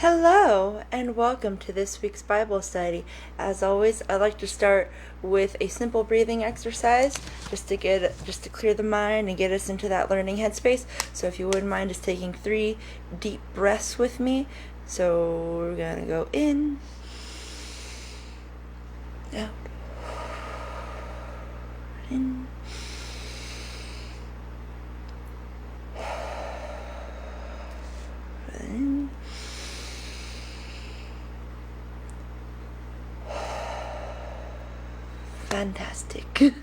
Hello and welcome to this week's Bible study. As always, I like to start with a simple breathing exercise just to clear the mind and get us into that learning headspace. So if you wouldn't mind just taking 3 deep breaths with me. So we're going to go in, out, in, in. Fantastic.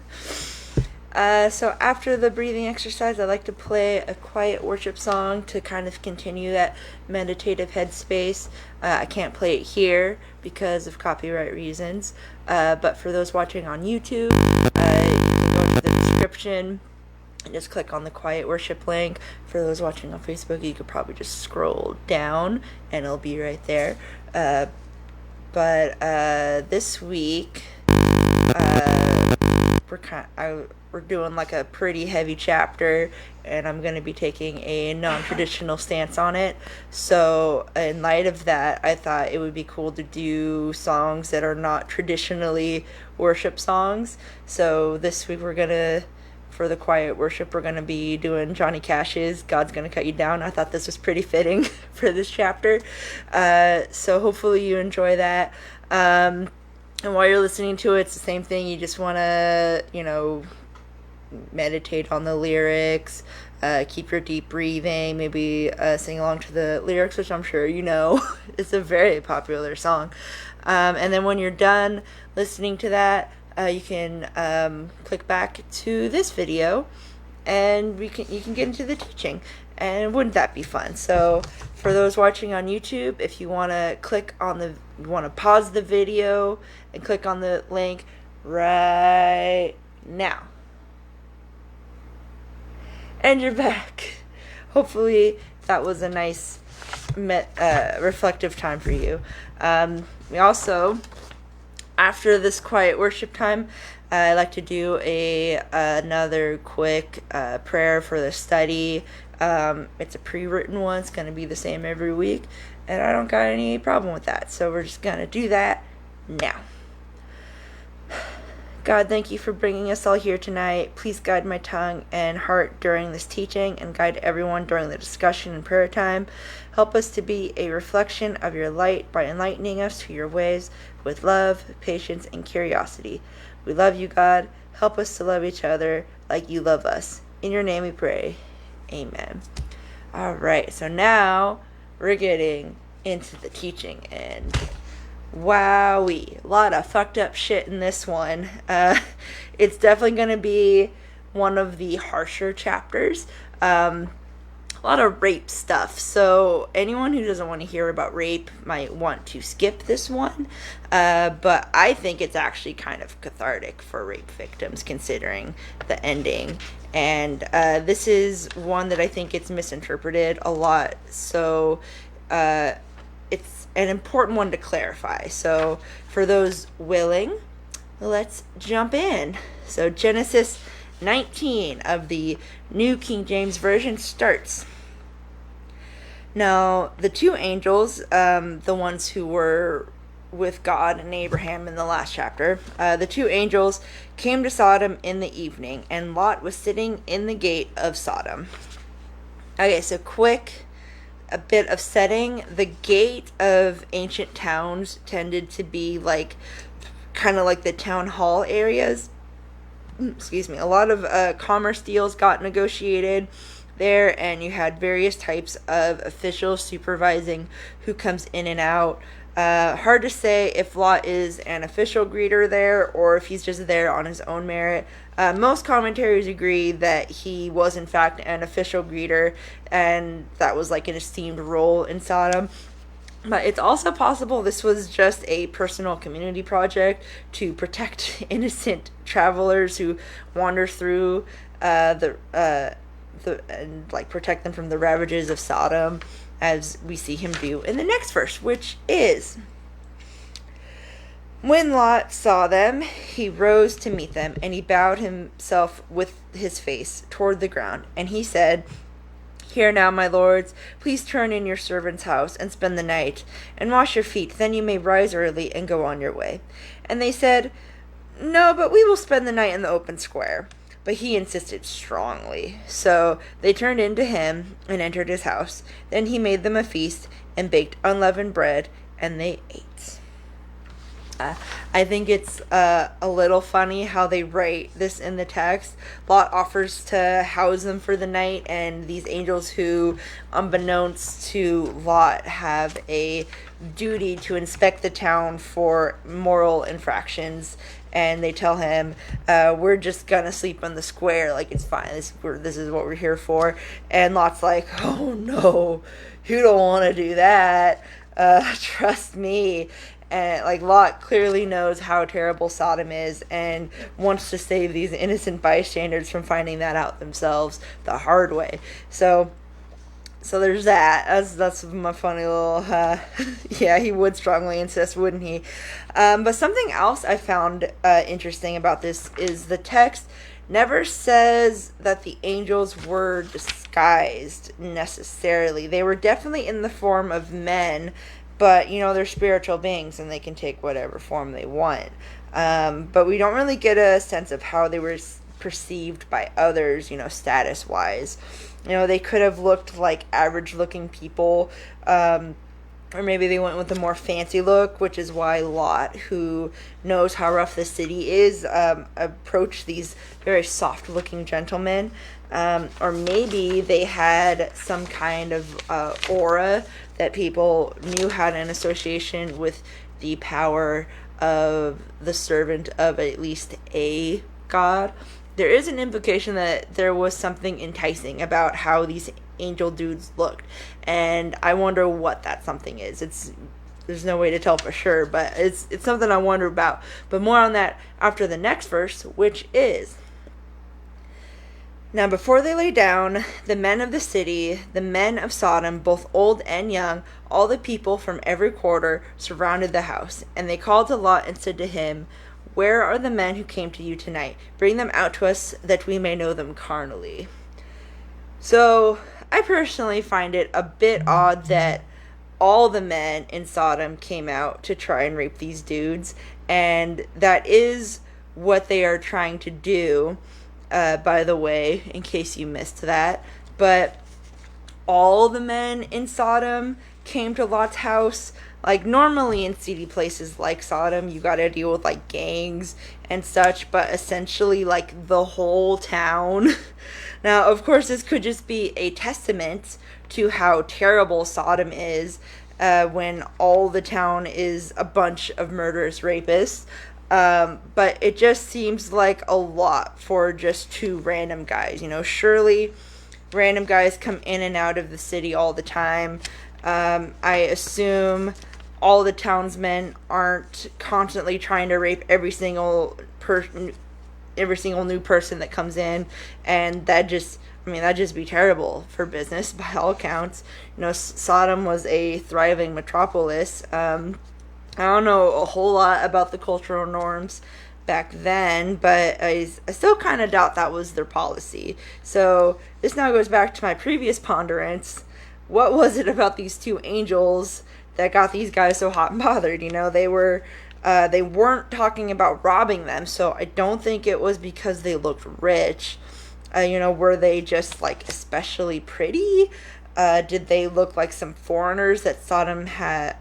So after the breathing exercise, I like to play a quiet worship song to kind of continue that meditative headspace. I can't play it here because of copyright reasons, but for those watching on YouTube, you can go to the description and just click on the quiet worship link. For those watching on Facebook, you could probably just scroll down and it'll be right there. But this week, we're doing like a pretty heavy chapter, and I'm going to be taking a non-traditional stance on it. So in light of that, I thought it would be cool to do songs that are not traditionally worship songs. So this week for the quiet worship, we're going to be doing Johnny Cash's God's Gonna Cut You Down. I thought this was pretty fitting for this chapter. So hopefully you enjoy that. And while you're listening to it, it's the same thing. You just want to, meditate on the lyrics, keep your deep breathing, maybe sing along to the lyrics, which I'm sure you know. It's a very popular song. And then when you're done listening to that, you can click back to this video, and you can get into the teaching. And wouldn't that be fun? So for those watching on YouTube, if you want to pause the video and click on the link right now. And you're back. Hopefully that was a nice reflective time for you. We also, after this quiet worship time, I like to do another quick prayer for the study. It's a pre-written one. It's going to be the same every week, and I don't got any problem with that. So we're just going to do that now. God, thank you for bringing us all here tonight. Please guide my tongue and heart during this teaching, and guide everyone during the discussion and prayer time. Help us to be a reflection of your light by enlightening us to your ways with love, patience, and curiosity. We love you, God. Help us to love each other like you love us. In your name we pray. Amen. All right, so now we're getting into the teaching, and wowee, a lot of fucked up shit in this one. It's definitely going to be one of the harsher chapters. A lot of rape stuff, so anyone who doesn't want to hear about rape might want to skip this one, but I think it's actually kind of cathartic for rape victims considering the ending. And this is one that I think it's misinterpreted a lot, so it's an important one to clarify. So for those willing, let's jump in. So Genesis 19 of the New King James Version starts. Now, the 2 angels, the ones who were with God and Abraham in the last chapter, the 2 angels came to Sodom in the evening, and Lot was sitting in the gate of Sodom. Okay, so a bit of setting. The gate of ancient towns tended to be kind of like the town hall areas. Excuse me. A lot of commerce deals got negotiated there, and you had various types of officials supervising who comes in and out. Hard to say if Lot is an official greeter there or if he's just there on his own merit. Most commentaries agree that he was in fact an official greeter, and that was like an esteemed role in Sodom. But it's also possible this was just a personal community project to protect innocent travelers who wander through and protect them from the ravages of Sodom, as we see him do in the next verse, which is, when Lot saw them, he rose to meet them, and he bowed himself with his face toward the ground, and he said, Here now, my lords, please turn in your servant's house and spend the night, and wash your feet, then you may rise early and go on your way. And they said, No, but we will spend the night in the open square. But he insisted strongly. So they turned in to him and entered his house. Then he made them a feast and baked unleavened bread, and they ate. I think it's a little funny how they write this in the text. Lot offers to house them for the night, and these angels who, unbeknownst to Lot, have a duty to inspect the town for moral infractions, and they tell him, we're just gonna sleep on the square, like it's fine, this is what we're here for. And Lot's like, oh no, you don't want to do that, trust me. And like Lot clearly knows how terrible Sodom is and wants to save these innocent bystanders from finding that out themselves the hard way. So there's that. That's my funny little, yeah, he would strongly insist, wouldn't he? But something else I found interesting about this is the text never says that the angels were disguised necessarily. They were definitely in the form of men, but, they're spiritual beings and they can take whatever form they want. But we don't really get a sense of how they were perceived by others, status-wise. They could have looked like average-looking people, or maybe they went with a more fancy look, which is why Lot, who knows how rough the city is, approached these very soft-looking gentlemen. Or maybe they had some kind of aura that people knew had an association with the power of the servant of at least a god. There is an implication that there was something enticing about how these angel dudes looked, and I wonder what that something is. There's no way to tell for sure, but it's something I wonder about. But more on that after the next verse, which is, Now before they lay down, the men of the city, the men of Sodom, both old and young, all the people from every quarter, surrounded the house. And they called to Lot and said to him, Where are the men who came to you tonight? Bring them out to us, that we may know them carnally. So, I personally find it a bit odd that all the men in Sodom came out to try and rape these dudes. And that is what they are trying to do. By the way, in case you missed that. But all the men in Sodom came to Lot's house. Like, normally in seedy places like Sodom, you gotta deal with, like, gangs and such. But essentially, like, the whole town. Now, of course, this could just be a testament to how terrible Sodom is when all the town is a bunch of murderous rapists. But it just seems like a lot for just two random guys. Surely random guys come in and out of the city all the time. I assume all the townsmen aren't constantly trying to rape every single new person that comes in, and that'd just be terrible for business by all accounts. Sodom was a thriving metropolis. I don't know a whole lot about the cultural norms back then, but I still kind of doubt that was their policy. So this now goes back to my previous ponderance. What was it about these two angels that got these guys so hot and bothered? They weren't talking about robbing them, so I don't think it was because they looked rich. Were they just like especially pretty? Did they look like some foreigners that Sodom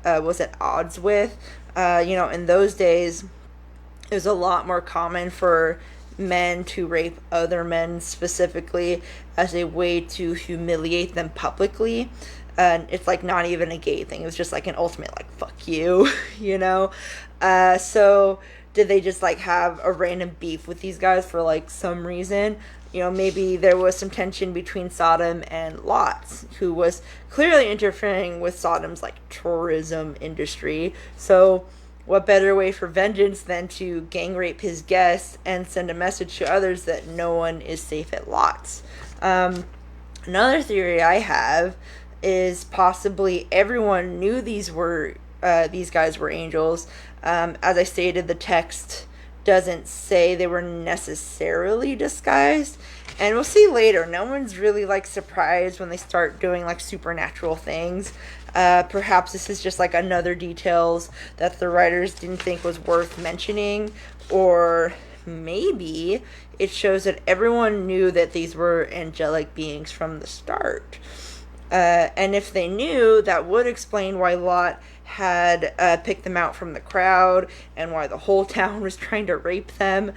was at odds with? In those days, it was a lot more common for men to rape other men specifically as a way to humiliate them publicly. It's like not even a gay thing. It was just like an ultimate like, fuck you, So did they just like have a random beef with these guys for like some reason? Maybe there was some tension between Sodom and Lot, who was clearly interfering with Sodom's, like, tourism industry. So, what better way for vengeance than to gang rape his guests and send a message to others that no one is safe at Lot's? Another theory I have is possibly everyone knew these guys were angels. As I stated, the text doesn't say they were necessarily disguised, And we'll see later, no one's really like surprised when they start doing like supernatural things. Perhaps this is just like another details that the writers didn't think was worth mentioning, or maybe it shows that everyone knew that these were angelic beings from the start. And if they knew, that would explain why Lot had picked them out from the crowd and why the whole town was trying to rape them.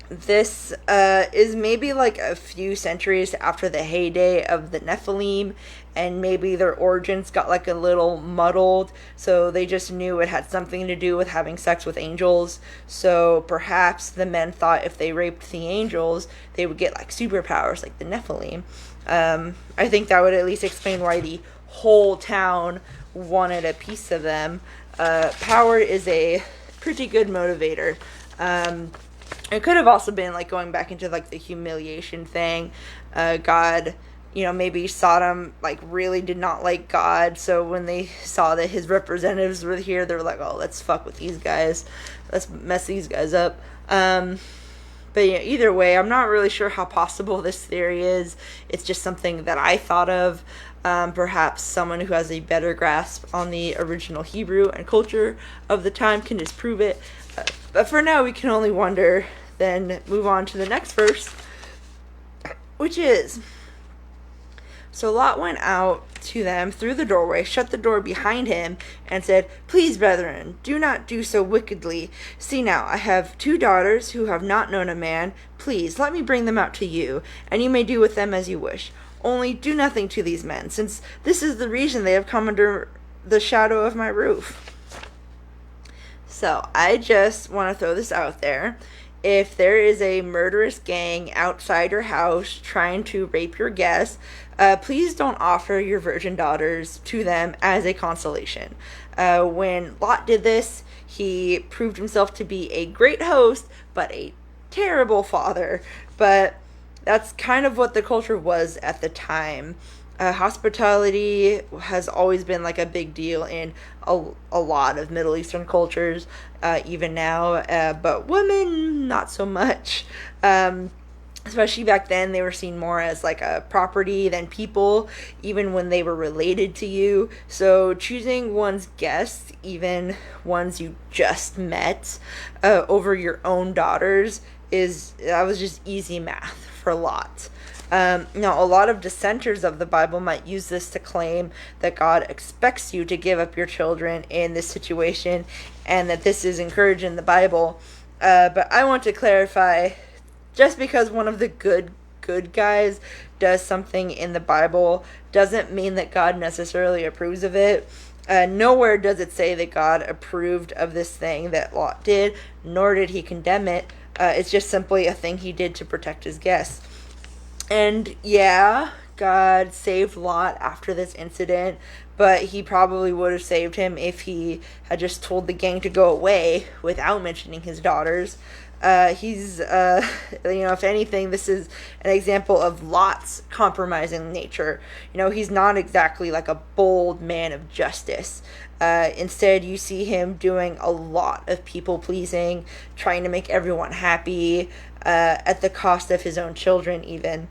This is maybe like a few centuries after the heyday of the Nephilim, and maybe their origins got like a little muddled, so they just knew it had something to do with having sex with angels. So perhaps the men thought if they raped the angels, they would get like superpowers like the Nephilim. I think that would at least explain why the whole town wanted a piece of them. Power is a pretty good motivator. It could have also been like going back into like the humiliation thing. God, maybe Sodom like really did not like God, so when they saw that his representatives were here, they were like, oh, let's fuck with these guys, let's mess these guys up. But either way, I'm not really sure how possible this theory is. It's just something that I thought of. Perhaps someone who has a better grasp on the original Hebrew and culture of the time can disprove it. But for now, we can only wonder. Then move on to the next verse, which is, so Lot went out to them through the doorway, shut the door behind him, and said, please, brethren, do not do so wickedly. See now, I have 2 daughters who have not known a man. Please, let me bring them out to you, and you may do with them as you wish. Only do nothing to these men, since this is the reason they have come under the shadow of my roof. So, I just want to throw this out there. If there is a murderous gang outside your house trying to rape your guests, please don't offer your virgin daughters to them as a consolation. When Lot did this, he proved himself to be a great host, but a terrible father. But that's kind of what the culture was at the time. Hospitality has always been like a big deal in a lot of Middle Eastern cultures, even now, but women, not so much. Especially back then, they were seen more as like a property than people, even when they were related to you. So choosing one's guests, even ones you just met, over your own daughters that was just easy math for Lot. Now, a lot of dissenters of the Bible might use this to claim that God expects you to give up your children in this situation, and that this is encouraged in the Bible. But I want to clarify, just because one of the good guys does something in the Bible doesn't mean that God necessarily approves of it. Nowhere does it say that God approved of this thing that Lot did, nor did he condemn it. It's just simply a thing he did to protect his guests. And yeah, God saved Lot after this incident, but he probably would have saved him if he had just told the gang to go away without mentioning his daughters. If anything, this is an example of Lot's compromising nature. He's not exactly like a bold man of justice. Instead, you see him doing a lot of people pleasing, trying to make everyone happy, at the cost of his own children even.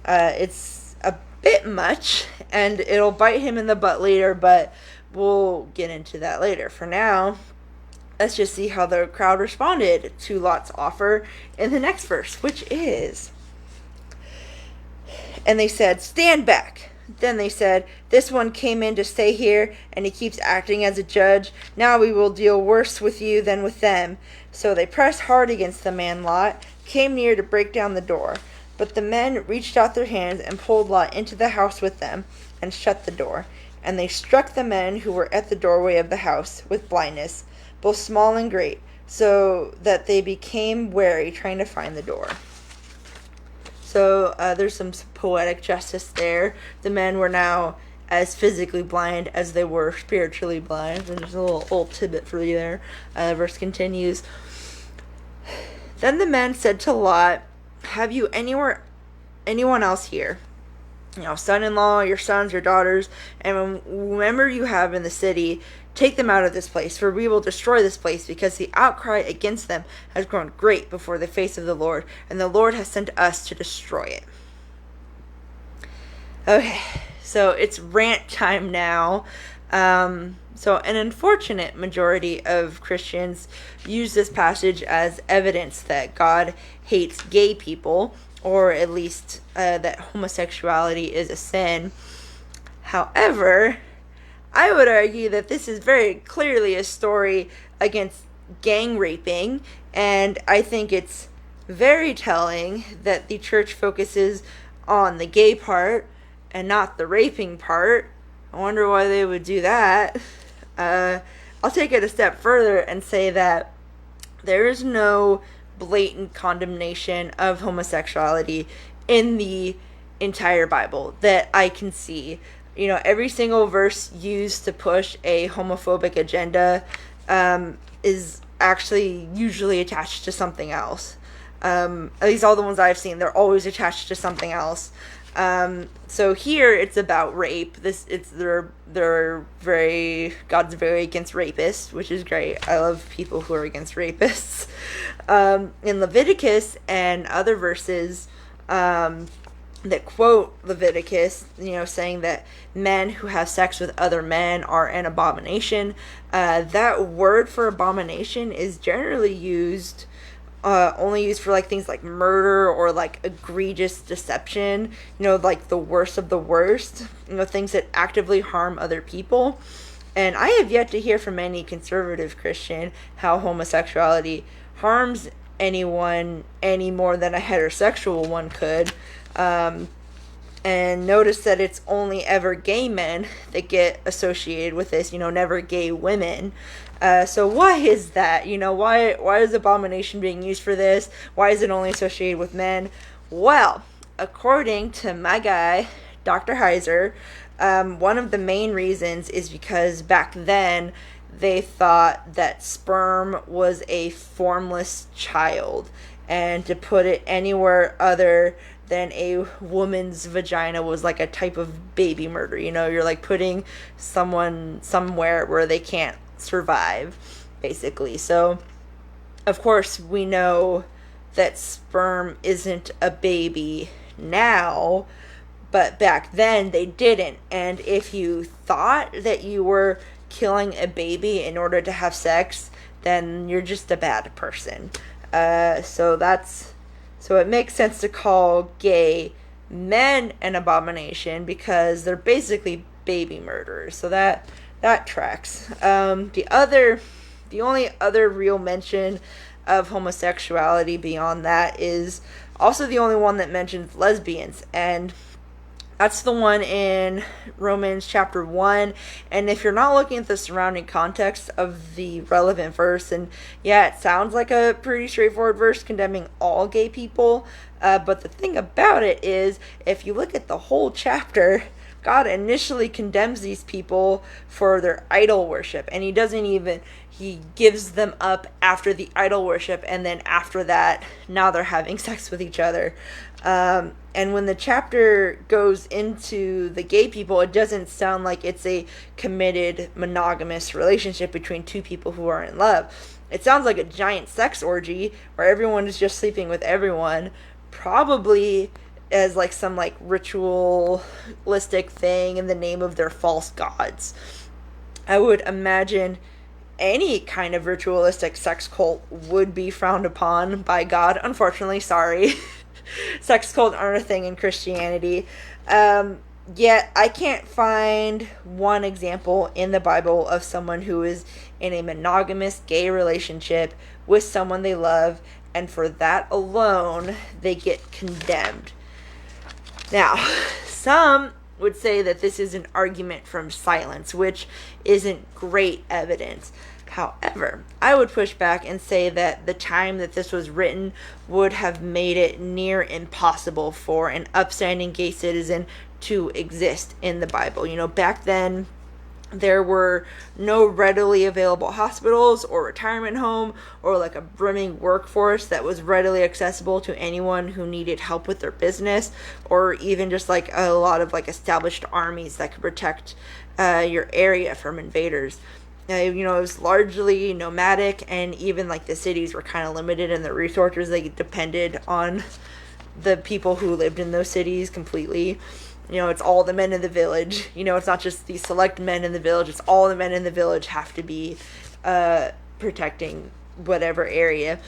It's a bit much, and it'll bite him in the butt later, but we'll get into that later. For now, let's just see how the crowd responded to Lot's offer in the next verse, which is, and they said, stand back. Then they said, this one came in to stay here, and he keeps acting as a judge. Now we will deal worse with you than with them. So they pressed hard against the man Lot, came near to break down the door. But the men reached out their hands and pulled Lot into the house with them, and shut the door. And they struck the men who were at the doorway of the house with blindness, both small and great, so that they became wary, trying to find the door. So there's some poetic justice there. The men were now as physically blind as they were spiritually blind. And there's a little tidbit for you there. The verse continues. Then the men said to Lot, have you anyone else here? son-in-law, your sons, your daughters, and whomever you have in the city, take them out of this place, for we will destroy this place, because the outcry against them has grown great before the face of the Lord, and the Lord has sent us to destroy it. Okay, so it's rant time now. So an unfortunate majority of Christians use this passage as evidence that God hates gay people, or at least that homosexuality is a sin. However, I would argue that this is very clearly a story against gang raping, and I think it's very telling that the church focuses on the gay part and not the raping part. I wonder why they would do that. I'll take it a step further and say that there is no blatant condemnation of homosexuality in the entire Bible that I can see. Every single verse used to push a homophobic agenda is actually usually attached to something else. At least all the ones I've seen, they're always attached to something else. So here it's about rape. God's very against rapists, which is great. I love people who are against rapists. In Leviticus and other verses, that quote Leviticus, saying that men who have sex with other men are an abomination. That word for abomination is generally only used for things like murder or egregious deception, like the worst of the worst, things that actively harm other people. And I have yet to hear from any conservative Christian how homosexuality harms anyone any more than a heterosexual one could. And notice that it's only ever gay men that get associated with this, never gay women. So why is that? Why is abomination being used for this? Why is it only associated with men? Well, according to my guy, Dr. Heiser, one of the main reasons is because back then they thought that sperm was a formless child, and to put it anywhere other than a woman's vagina was like a type of baby murder. You're putting someone somewhere where they can't survive, basically. So of course we know that sperm isn't a baby now, but back then they didn't. And if you thought that you were killing a baby in order to have sex, then you're just a bad person. So it makes sense to call gay men an abomination, because they're basically baby murderers. So that tracks. The only other real mention of homosexuality beyond that is also the only one that mentions lesbians, and that's the one in Romans chapter 1. And if you're not looking at the surrounding context of the relevant verse, and yeah, it sounds like a pretty straightforward verse condemning all gay people, but the thing about it is, if you look at the whole chapter, God initially condemns these people for their idol worship, and he gives them up after the idol worship, and then after that, now they're having sex with each other. And when the chapter goes into the gay people, it doesn't sound like it's a committed monogamous relationship between two people who are in love. It sounds like a giant sex orgy where everyone is just sleeping with everyone, probably as some ritualistic thing in the name of their false gods. I would imagine any kind of ritualistic sex cult would be frowned upon by God. Unfortunately, sorry. Sex cults aren't a thing in Christianity. Yet I can't find one example in the Bible of someone who is in a monogamous gay relationship with someone they love, and for that alone, they get condemned. Now, some would say that this is an argument from silence, which isn't great evidence. However, I would push back and say that the time that this was written would have made it near impossible for an upstanding gay citizen to exist in the Bible. Back then, There were no readily available hospitals or retirement home or like a brimming workforce that was readily accessible to anyone who needed help with their business, or even just like a lot of like established armies that could protect your area from invaders. It was largely nomadic, and even like the cities were kind of limited in their resources. They depended on the people who lived in those cities completely. It's all the men in the village. It's not just these select men in the village. It's all the men in the village have to be protecting whatever area.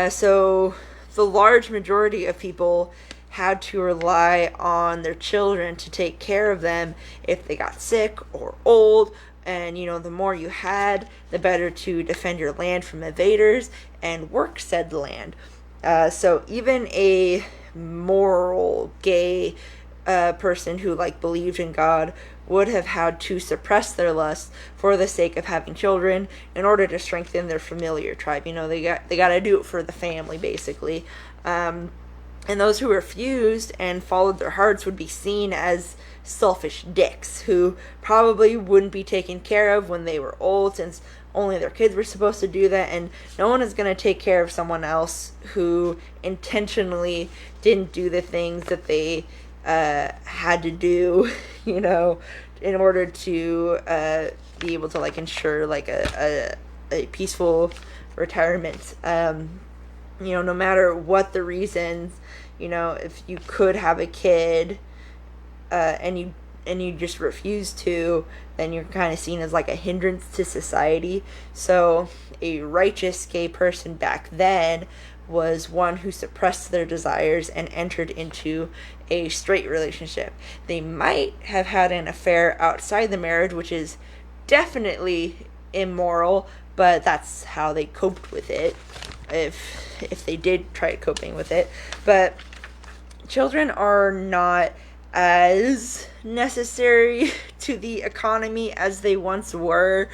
So the large majority of people had to rely on their children to take care of them if they got sick or old. And, the more you had, the better to defend your land from invaders and work said land. So even a moral gay person who believed in God would have had to suppress their lust for the sake of having children in order to strengthen their familiar tribe. They got to do it for the family, basically. And those who refused and followed their hearts would be seen as selfish dicks who probably wouldn't be taken care of when they were old, since only their kids were supposed to do that, and no one is going to take care of someone else who intentionally didn't do the things that they had to do, in order to be able to ensure a peaceful retirement. No matter what the reasons, if you could have a kid and you just refuse to, then you're kind of seen as a hindrance to society. So a righteous gay person back then was one who suppressed their desires and entered into a straight relationship. They might have had an affair outside the marriage, which is definitely immoral, but that's how they coped with it, if they did try coping with it. But children are not as necessary to the economy as they once were.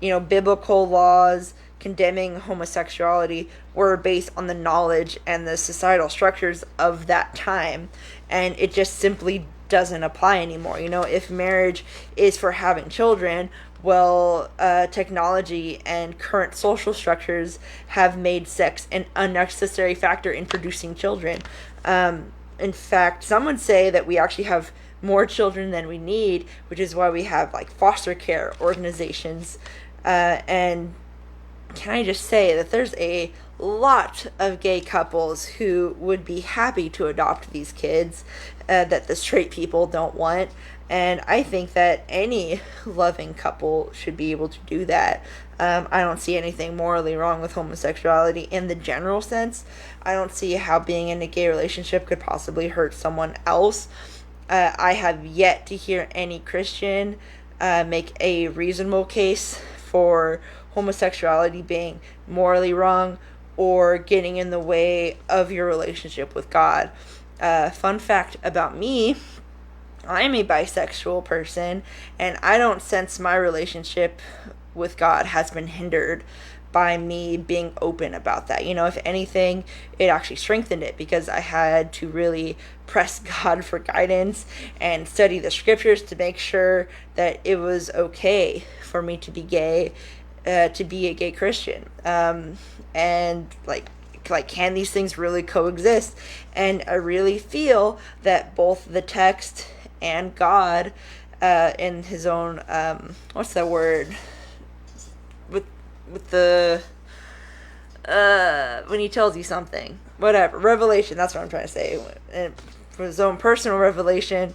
Biblical laws condemning homosexuality were based on the knowledge and the societal structures of that time, and it just simply doesn't apply anymore. If marriage is for having children, well, technology and current social structures have made sex an unnecessary factor in producing children. In fact, some would say that we actually have more children than we need, which is why we have foster care organizations. And can I just say that there's a lot of gay couples who would be happy to adopt these kids that the straight people don't want. And I think that any loving couple should be able to do that. I don't see anything morally wrong with homosexuality in the general sense. I don't see how being in a gay relationship could possibly hurt someone else. I have yet to hear any Christian make a reasonable case for homosexuality being morally wrong or getting in the way of your relationship with God. Fun fact about me, I'm a bisexual person, and I don't sense my relationship with God has been hindered by me being open about that. If anything, it actually strengthened it, because I had to really press God for guidance and study the scriptures to make sure that it was okay for me to be gay, to be a gay Christian. And can these things really coexist? And I really feel that both the text and God, in his own, what's that word? With the, when he tells you something, whatever, revelation, that's what I'm trying to say. And for his own personal revelation,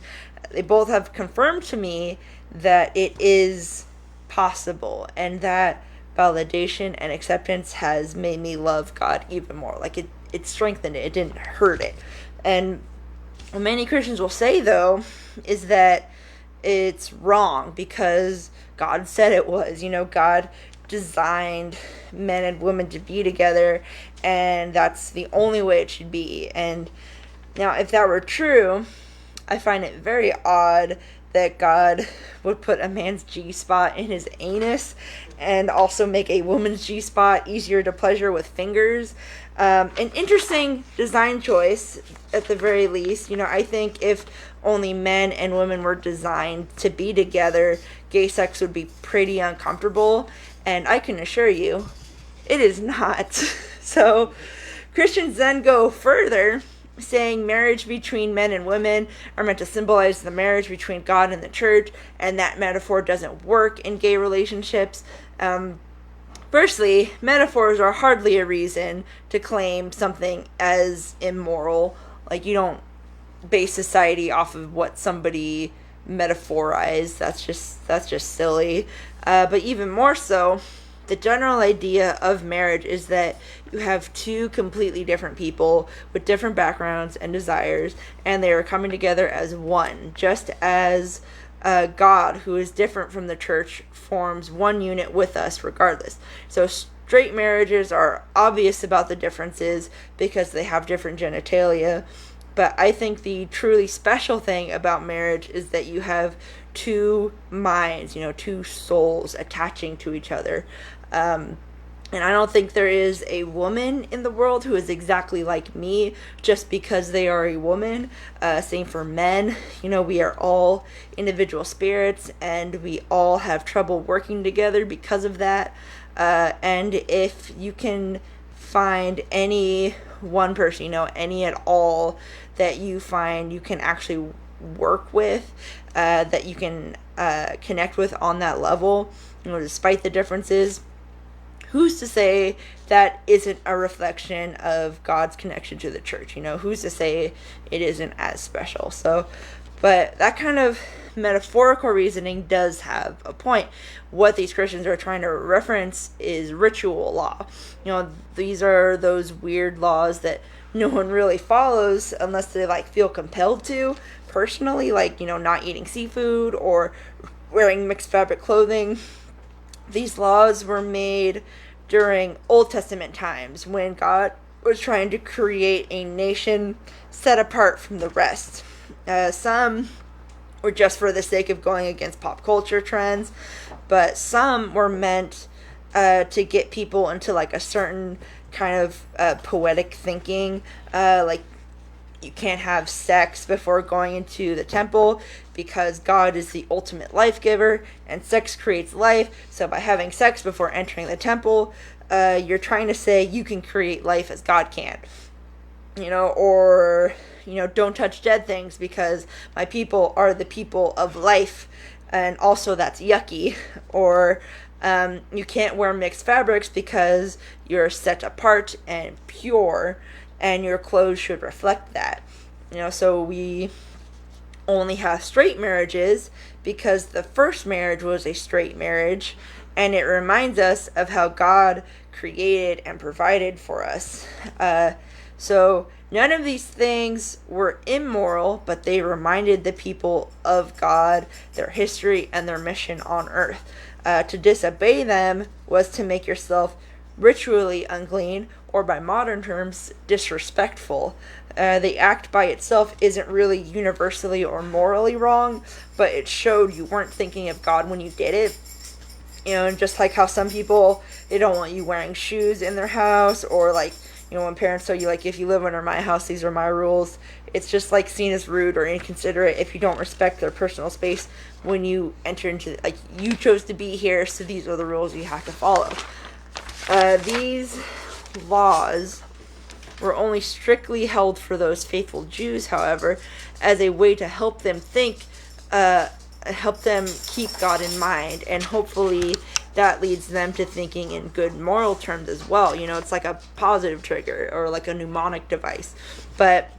they both have confirmed to me that it is possible, and that validation and acceptance has made me love God even more. It strengthened it. It didn't hurt it. And what many Christians will say, though, is that it's wrong because God said it was. God designed men and women to be together, and that's the only way it should be. And now, if that were true, I find it very odd that God would put a man's G-spot in his anus and also make a woman's G-spot easier to pleasure with fingers. An interesting design choice, at the very least. I think if only men and women were designed to be together, gay sex would be pretty uncomfortable. And I can assure you, it is not. So Christians then go further, saying marriage between men and women are meant to symbolize the marriage between God and the church, and that metaphor doesn't work in gay relationships. Firstly, metaphors are hardly a reason to claim something as immoral. Like, you don't base society off of what somebody metaphorized. That's just silly. But even more so, the general idea of marriage is that you have two completely different people with different backgrounds and desires, and they are coming together as one, just as God, who is different from the church, forms one unit with us regardless. So straight marriages are obvious about the differences because they have different genitalia. But I think the truly special thing about marriage is that you have two minds, two souls attaching to each other. And I don't think there is a woman in the world who is exactly like me just because they are a woman. Same for men. We are all individual spirits and we all have trouble working together because of that. And if you can find any one person, any at all that you find you can actually work with, that you can connect with on that level, despite the differences, who's to say that isn't a reflection of God's connection to the church? Who's to say it isn't as special? So, but that kind of metaphorical reasoning does have a point. What these Christians are trying to reference is ritual law. These are those weird laws that no one really follows unless they feel compelled to personally, not eating seafood or wearing mixed fabric clothing. These laws were made during Old Testament times when God was trying to create a nation set apart from the rest. Some were just for the sake of going against pop culture trends, but some were meant to get people into a certain kind of poetic thinking, like you can't have sex before going into the temple because God is the ultimate life giver and sex creates life. So by having sex before entering the temple, you're trying to say you can create life as God can. Or don't touch dead things because my people are the people of life, and also that's yucky. Or you can't wear mixed fabrics because you're set apart and pure, and your clothes should reflect that. So we only have straight marriages because the first marriage was a straight marriage, and it reminds us of how God created and provided for us. So none of these things were immoral, but they reminded the people of God, their history, and their mission on earth. To disobey them was to make yourself ritually unclean, or by modern terms, disrespectful. The act by itself isn't really universally or morally wrong, but it showed you weren't thinking of God when you did it. And just like how some people, they don't want you wearing shoes in their house, or when parents tell you, if you live under my house, these are my rules. It's just seen as rude or inconsiderate if you don't respect their personal space when you enter into, you chose to be here, so these are the rules you have to follow. These laws were only strictly held for those faithful Jews, however, as a way to help them help them keep God in mind, and hopefully that leads them to thinking in good moral terms as well. It's like a positive trigger or like a mnemonic device. But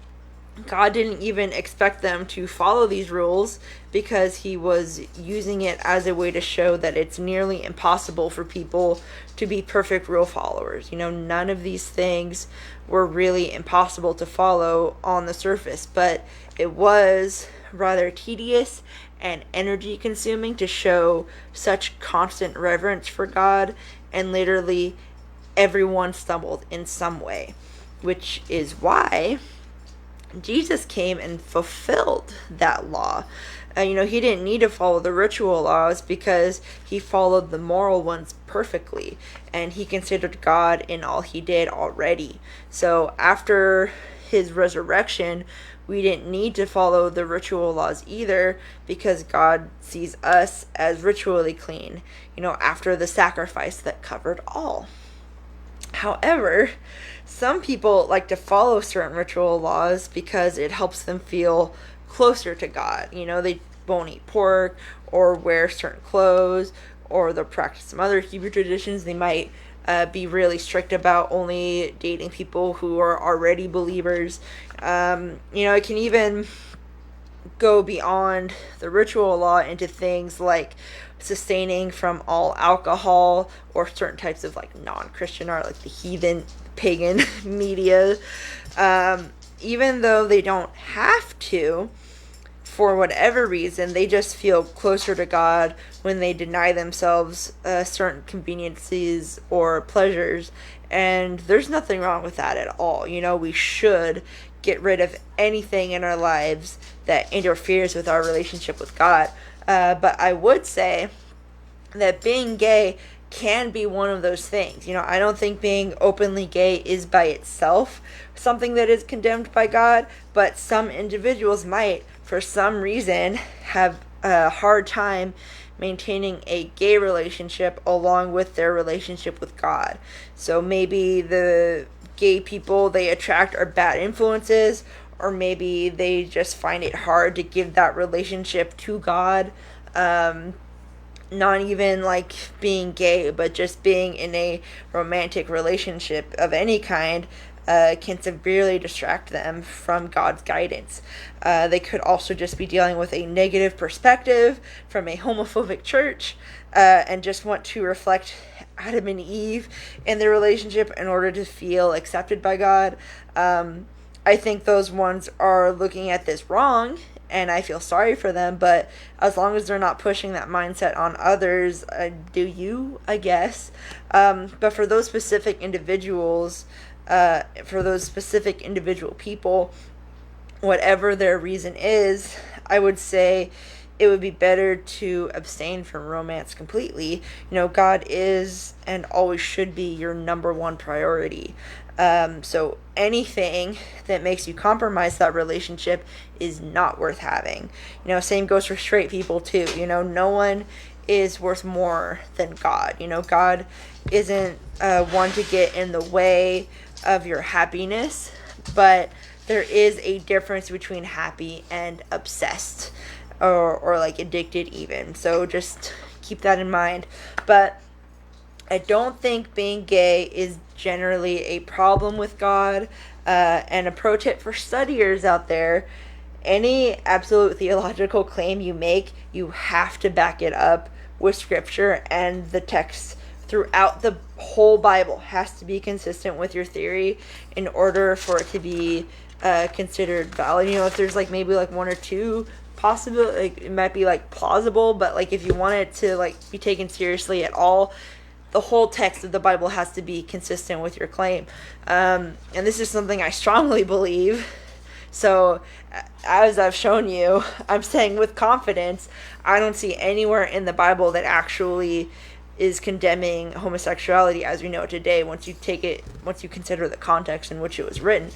God didn't even expect them to follow these rules because he was using it as a way to show that it's nearly impossible for people to be perfect rule followers. None of these things were really impossible to follow on the surface, but it was rather tedious and energy consuming to show such constant reverence for God, and literally everyone stumbled in some way, which is why Jesus came and fulfilled that law. He didn't need to follow the ritual laws because he followed the moral ones perfectly, and he considered God in all he did already. So after his resurrection, we didn't need to follow the ritual laws either, because God sees us as ritually clean, after the sacrifice that covered all. However, some people like to follow certain ritual laws because it helps them feel closer to God. They won't eat pork or wear certain clothes, or they'll practice some other Hebrew traditions. They might be really strict about only dating people who are already believers. It can even go beyond the ritual law into things like sustaining from all alcohol, or certain types of like non-Christian art, like the heathen, pagan media. Even though they don't have to, for whatever reason, they just feel closer to God when they deny themselves certain conveniences or pleasures. And there's nothing wrong with that at all. We should get rid of anything in our lives that interferes with our relationship with God. But I would say that being gay can be one of those things. I don't think being openly gay is by itself something that is condemned by God, but some individuals might, for some reason, have a hard time maintaining a gay relationship along with their relationship with God. So maybe the gay people they attract are bad influences, or maybe they just find it hard to give that relationship to God. Not even like being gay, but just being in a romantic relationship of any kind can severely distract them from God's guidance. They could also just be dealing with a negative perspective from a homophobic church, and just want to reflect Adam and Eve in their relationship in order to feel accepted by God. I think those ones are looking at this wrong, and I feel sorry for them, but as long as they're not pushing that mindset on others, I guess. But for those specific individuals, for those specific individual people, whatever their reason is, I would say it would be better to abstain from romance completely. God is and always should be your number one priority. So anything that makes you compromise that relationship is not worth having. Same goes for straight people too. No one is worth more than God. God isn't one to get in the way of your happiness, but there is a difference between happy and obsessed, or like addicted even. So just keep that in mind. But I don't think being gay is generally a problem with God. And a pro tip for studiers out there: any absolute theological claim you make, you have to back it up with scripture, and the text throughout the whole Bible has to be consistent with your theory in order for it to be considered valid. If there's like maybe like one or two possible, like it might be like plausible, but like if you want it to like be taken seriously at all, the whole text of the Bible has to be consistent with your claim. And this is something I strongly believe. So as I've shown you, I'm saying with confidence, I don't see anywhere in the Bible that actually is condemning homosexuality as we know it today, once you consider the context in which it was written.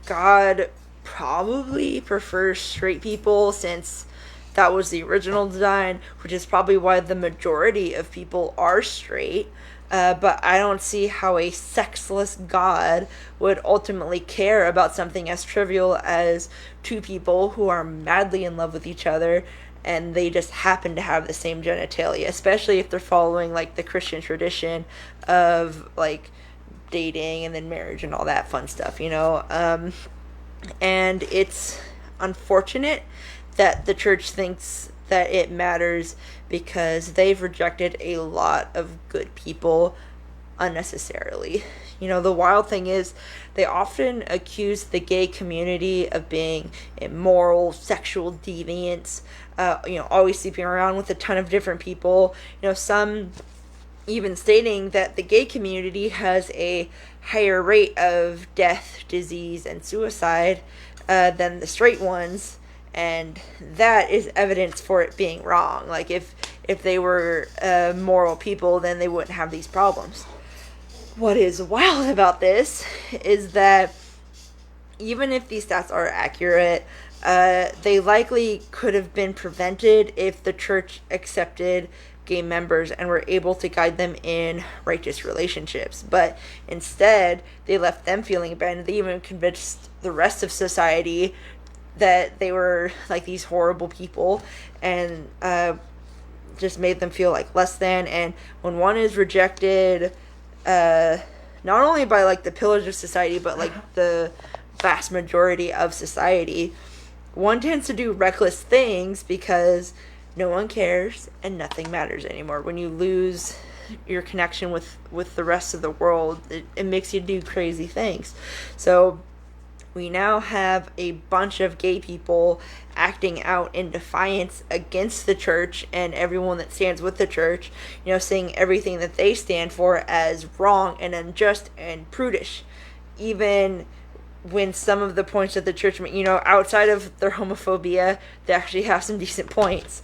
God probably prefers straight people, since that was the original design, which is probably why the majority of people are straight. But I don't see how a sexless God would ultimately care about something as trivial as two people who are madly in love with each other and they just happen to have the same genitalia, especially if they're following like the Christian tradition of like dating and then marriage and all that fun stuff, and it's unfortunate that the church thinks that it matters, because they've rejected a lot of good people unnecessarily. The wild thing is they often accuse the gay community of being immoral, sexual deviants, always sleeping around with a ton of different people. Some even stating that the gay community has a higher rate of death, disease, and suicide than the straight ones. And that is evidence for it being wrong. Like if they were moral people, then they wouldn't have these problems. what is wild about this is that even if these stats are accurate, they likely could have been prevented if the church accepted gay members and were able to guide them in righteous relationships. But instead, they left them feeling abandoned. They even convinced the rest of society that they were like these horrible people, and just made them feel like less than. And when one is rejected, not only by like the pillars of society, but like the vast majority of society, one tends to do reckless things because no one cares and nothing matters anymore. When you lose your connection with the rest of the world, it makes you do crazy things. So we now have a bunch of gay people acting out in defiance against the church and everyone that stands with the church, saying everything that they stand for as wrong and unjust and prudish. Even when some of the points that the church, outside of their homophobia, they actually have some decent points.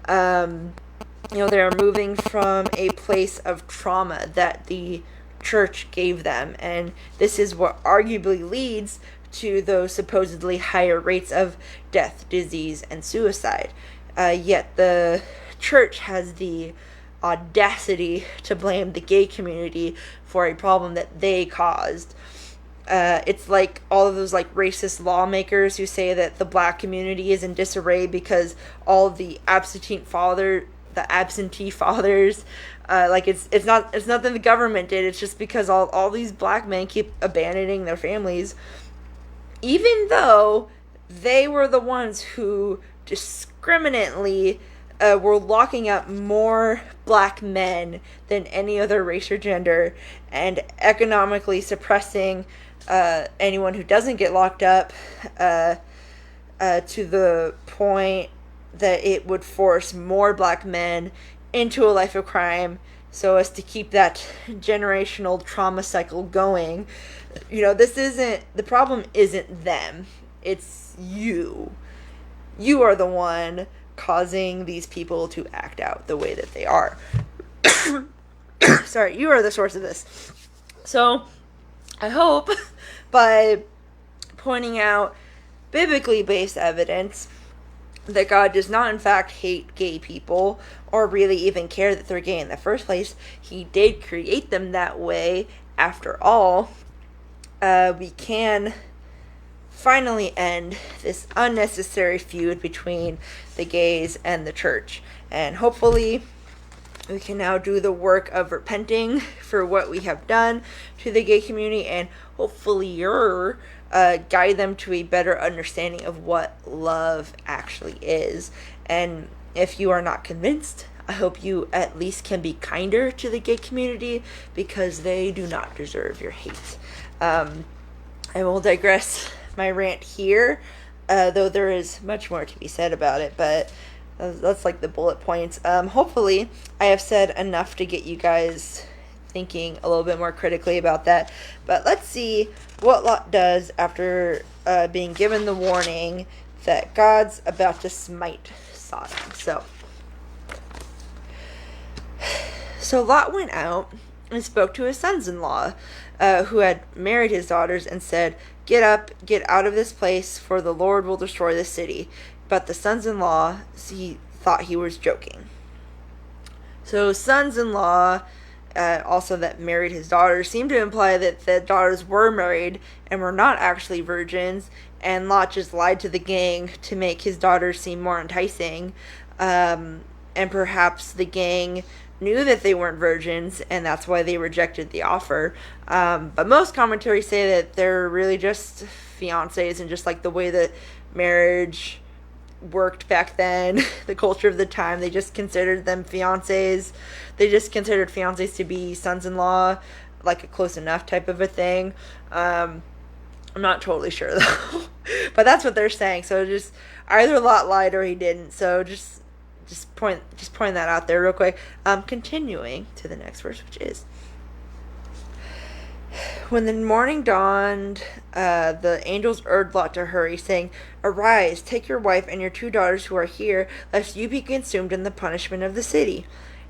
They're moving from a place of trauma that the church gave them, and this is what arguably leads to those supposedly higher rates of death, disease, and suicide. Yet the church has the audacity to blame the gay community for a problem that they caused. It's like all of those like racist lawmakers who say that the black community is in disarray because all of the absentee fathers, it's nothing the government did. It's just because all these black men keep abandoning their families, even though they were the ones who discriminately were locking up more black men than any other race or gender, and economically suppressing anyone who doesn't get locked up to the point that it would force more black men into a life of crime so as to keep that generational trauma cycle going. The problem isn't them. It's you. You are the one causing these people to act out the way that they are. Sorry, you are the source of this. So, I hope by pointing out biblically based evidence that God does not in fact hate gay people or really even care that they're gay in the first place. He did create them that way after all. We can finally end this unnecessary feud between the gays and the church. And hopefully we can now do the work of repenting for what we have done to the gay community, and hopefully guide them to a better understanding of what love actually is. And if you are not convinced, I hope you at least can be kinder to the gay community, because they do not deserve your hate. I will digress my rant here, though there is much more to be said about it, but that's like the bullet points. Hopefully I have said enough to get you guys thinking a little bit more critically about that. But let's see what Lot does after being given the warning that God's about to smite Sodom. So Lot went out and spoke to his sons-in-law, who had married his daughters, and said, "Get up, get out of this place, for the Lord will destroy this city." But the sons-in-law, he thought he was joking. So sons-in-law, also that married his daughters, seemed to imply that the daughters were married and were not actually virgins, and Lot just lied to the gang to make his daughters seem more enticing. And perhaps the gang knew that they weren't virgins, and that's why they rejected the offer. But most commentaries say that they're really just fiancés, and just like the way that marriage worked back then, the culture of the time, they just considered them fiancés. They just considered fiancés to be sons-in-law, like a close enough type of a thing. I'm not totally sure though, but that's what they're saying. So just either Lot lied or he didn't. So just point that out there real quick. Continuing to the next verse, which is, when the morning dawned, the angels urged Lot to hurry, saying, "Arise, take your wife and your 2 daughters who are here, lest you be consumed in the punishment of the city."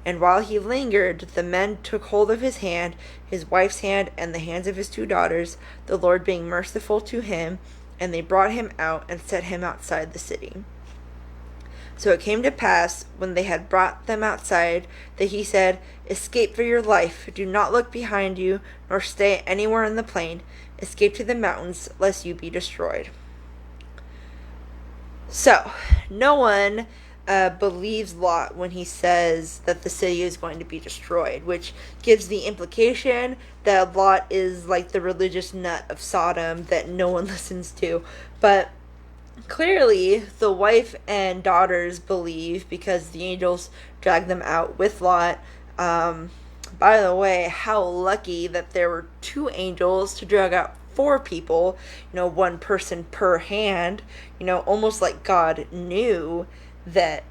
And while he lingered, the men took hold of his hand, his wife's hand, and the hands of his 2 daughters, the Lord being merciful to him, and they brought him out and set him outside the city. So it came to pass, when they had brought them outside, that he said, Escape for your life. Do not look behind you, nor stay anywhere in the plain. Escape to the mountains, lest you be destroyed. So, no one believes Lot when he says that the city is going to be destroyed, which gives the implication that Lot is like the religious nut of Sodom that no one listens to. But clearly, the wife and daughters believe, because the angels dragged them out with Lot. By the way, how lucky that there were 2 angels to drag out 4 people, 1 person per hand, almost like God knew that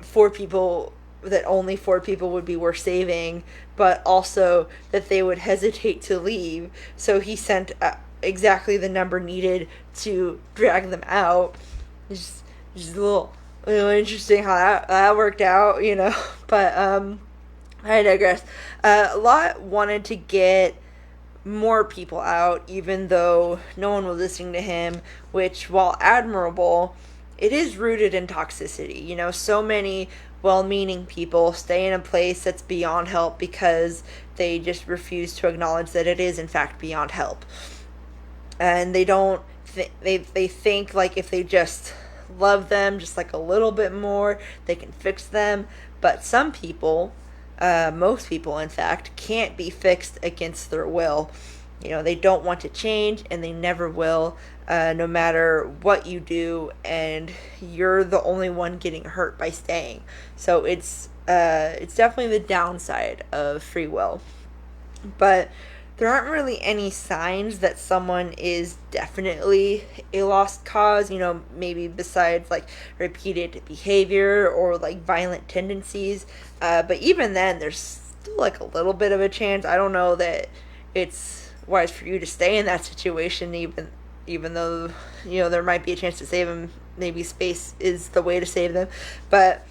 only 4 people would be worth saving, but also that they would hesitate to leave. So he sent exactly the number needed to drag them out. It's just a little interesting how that worked out, But I digress. Lot wanted to get more people out, even though no one was listening to him, which, while admirable, it is rooted in toxicity. So many well-meaning people stay in a place that's beyond help because they just refuse to acknowledge that it is, in fact, beyond help. And they don't, they think like if they just love them just like a little bit more, they can fix them. But some people, most people, in fact, can't be fixed against their will. They don't want to change, and they never will, no matter what you do, and you're the only one getting hurt by staying. So it's definitely the downside of free will. But there aren't really any signs that someone is definitely a lost cause, maybe besides like repeated behavior or like violent tendencies. But even then, there's still like a little bit of a chance. I don't know that it's wise for you to stay in that situation, even though, there might be a chance to save them. Maybe space is the way to save them. But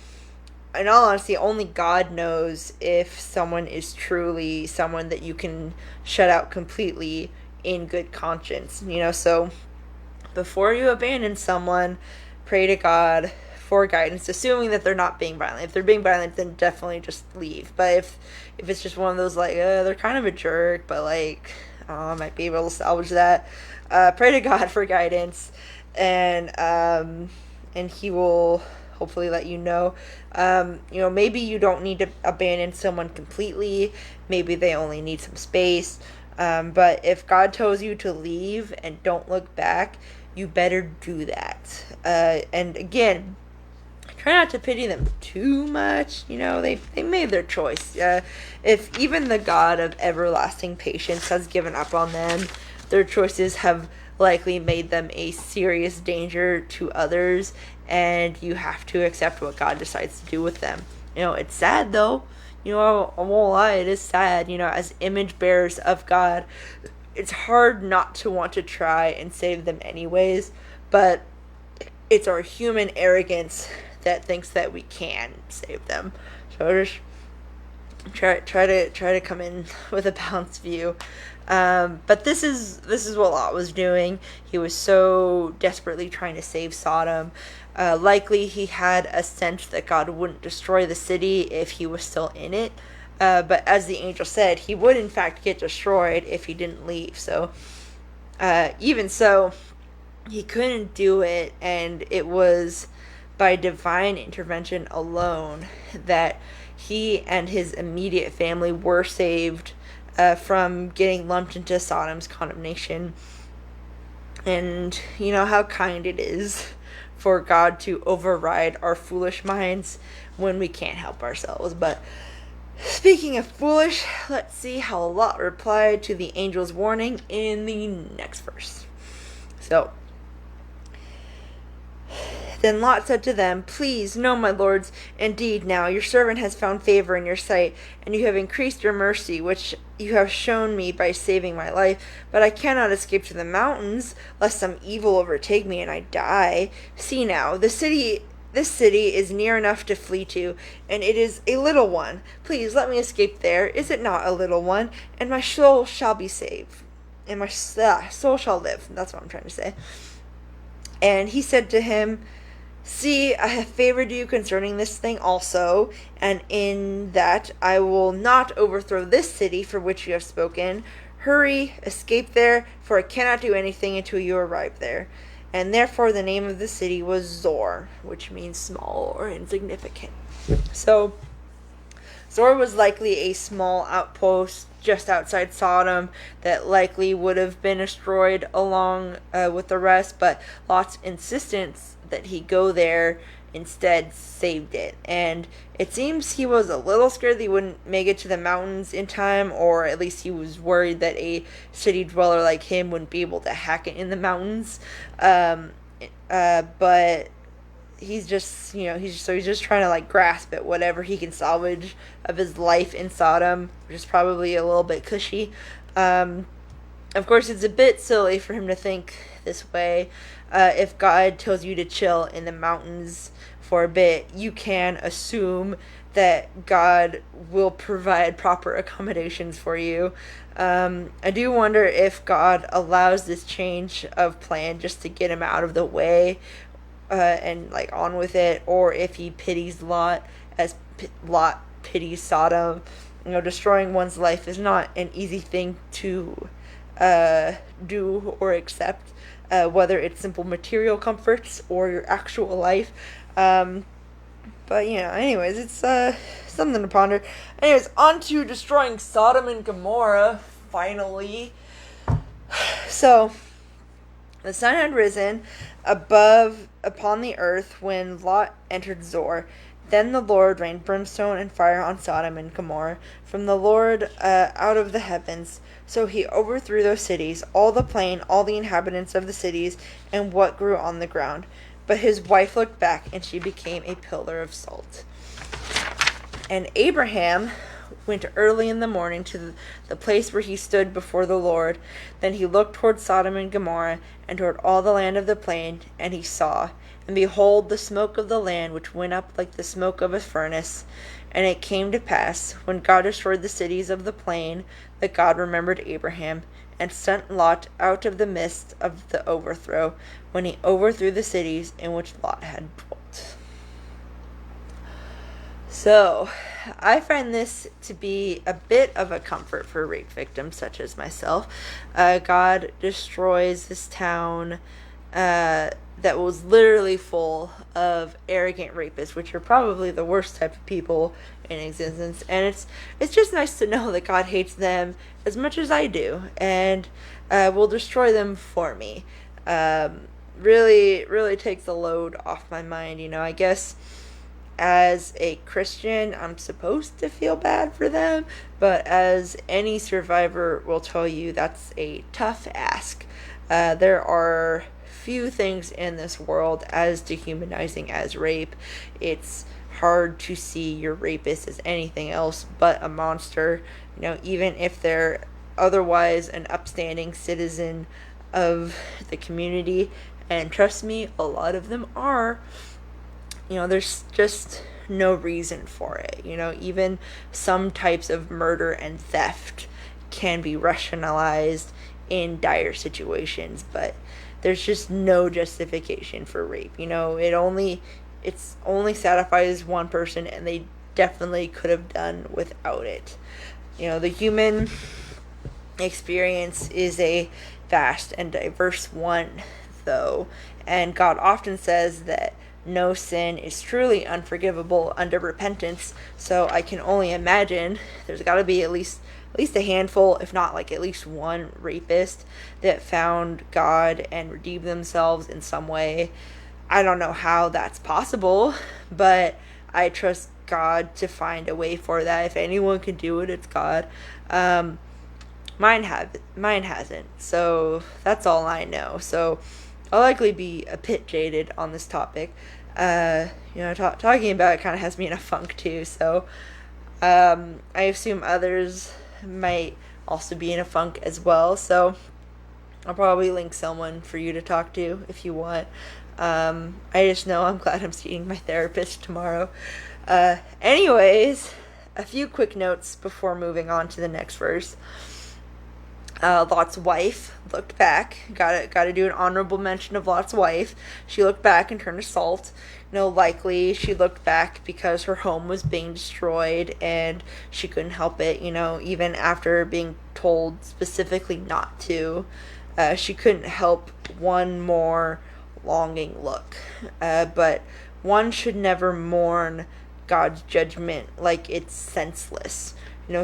in all honesty, only God knows if someone is truly someone that you can shut out completely in good conscience. So before you abandon someone, pray to God for guidance, assuming that they're not being violent. If they're being violent, then definitely just leave. But if it's just one of those, like, they're kind of a jerk, but, like, I might be able to salvage that, pray to God for guidance, and he will hopefully let you know. Maybe you don't need to abandon someone completely. Maybe they only need some space. But if God tells you to leave and don't look back, you better do that. And again, try not to pity them too much. They made their choice. If even the God of everlasting patience has given up on them, their choices have likely made them a serious danger to others, and you have to accept what God decides to do with them. It's sad though. I won't lie, it is sad. As image bearers of God, it's hard not to want to try and save them anyways, but it's our human arrogance that thinks that we can save them. So just try to come in with a balanced view. But this is what Lot was doing. He was so desperately trying to save Sodom. Likely he had a sense that God wouldn't destroy the city if he was still in it. But as the angel said, he would in fact get destroyed if he didn't leave. So even so, he couldn't do it, and it was by divine intervention alone that he and his immediate family were saved from getting lumped into Sodom's condemnation. And how kind it is for God to override our foolish minds when we can't help ourselves. But speaking of foolish, let's see how Lot replied to the angel's warning in the next verse. So, then Lot said to them, Please, no, my lords, indeed now your servant has found favor in your sight, and you have increased your mercy, which you have shown me by saving my life. But I cannot escape to the mountains, lest some evil overtake me and I die. See now, the city This city is near enough to flee to, and it is a little one. Please let me escape there. Is it not a little one? And my soul shall be saved, and my soul shall live. That's what I'm trying to say. And he said to him, See, I have favored you concerning this thing also, and in that I will not overthrow this city for which you have spoken. Hurry, escape there, for I cannot do anything until you arrive there. And therefore the name of the city was Zor, which means small or insignificant. So, Zor was likely a small outpost just outside Sodom that likely would have been destroyed along with the rest, but Lot's insistence that he go there instead saved it. And it seems he was a little scared that he wouldn't make it to the mountains in time, or at least he was worried that a city dweller like him wouldn't be able to hack it in the mountains. But he's just, he's just trying to like grasp at whatever he can salvage of his life in Sodom, which is probably a little bit cushy. Of course, it's a bit silly for him to think this way. If God tells you to chill in the mountains for a bit, you can assume that God will provide proper accommodations for you. I do wonder if God allows this change of plan just to get him out of the way and like on with it, or if he pities Lot as Lot pities Sodom. Destroying one's life is not an easy thing to do or accept, whether it's simple material comforts or your actual life. But anyways, it's something to ponder. Anyways, on to destroying Sodom and Gomorrah, finally. So, the sun had risen upon the earth when Lot entered Zor. Then the Lord rained brimstone and fire on Sodom and Gomorrah from the Lord out of the heavens. So he overthrew those cities, all the plain, all the inhabitants of the cities, and what grew on the ground. But his wife looked back, and she became a pillar of salt. And Abraham went early in the morning to the place where he stood before the Lord. Then he looked toward Sodom and Gomorrah, and toward all the land of the plain, and he saw, and behold, the smoke of the land, which went up like the smoke of a furnace. And it came to pass, when God destroyed the cities of the plain, that God remembered Abraham, and sent Lot out of the midst of the overthrow, when he overthrew the cities in which Lot had dwelt. So, I find this to be a bit of a comfort for rape victims such as myself. God destroys this town that was literally full of arrogant rapists, which are probably the worst type of people in existence. And it's just nice to know that God hates them as much as I do, and will destroy them for me. Really takes the load off my mind. I guess as a Christian, I'm supposed to feel bad for them, but as any survivor will tell you, that's a tough ask. There are few things in this world as dehumanizing as rape. It's hard to see your rapist as anything else but a monster, even if they're otherwise an upstanding citizen of the community. And trust me, a lot of them are. There's just no reason for it. Even some types of murder and theft can be rationalized in dire situations, but there's just no justification for rape. It's only satisfies one person, and they definitely could have done without it. The human experience is a vast and diverse one, though, and God often says that no sin is truly unforgivable under repentance. So I can only imagine there's got to be at least a handful, if not like at least one rapist that found God and redeemed themselves in some way. I don't know how that's possible, but I trust God to find a way for that. If anyone can do it, it's God. Mine hasn't, so that's all I know. So I'll likely be a bit jaded on this topic. Talking about it kind of has me in a funk too, so I assume others might also be in a funk as well, so I'll probably link someone for you to talk to if you want. I just know I'm glad I'm seeing my therapist tomorrow. Anyways, a few quick notes before moving on to the next verse. Lot's wife looked back. Gotta do an honorable mention of Lot's wife. She looked back and turned to salt. Likely she looked back because her home was being destroyed and she couldn't help it, even after being told specifically not to. She couldn't help one more longing look. But one should never mourn God's judgment like it's senseless.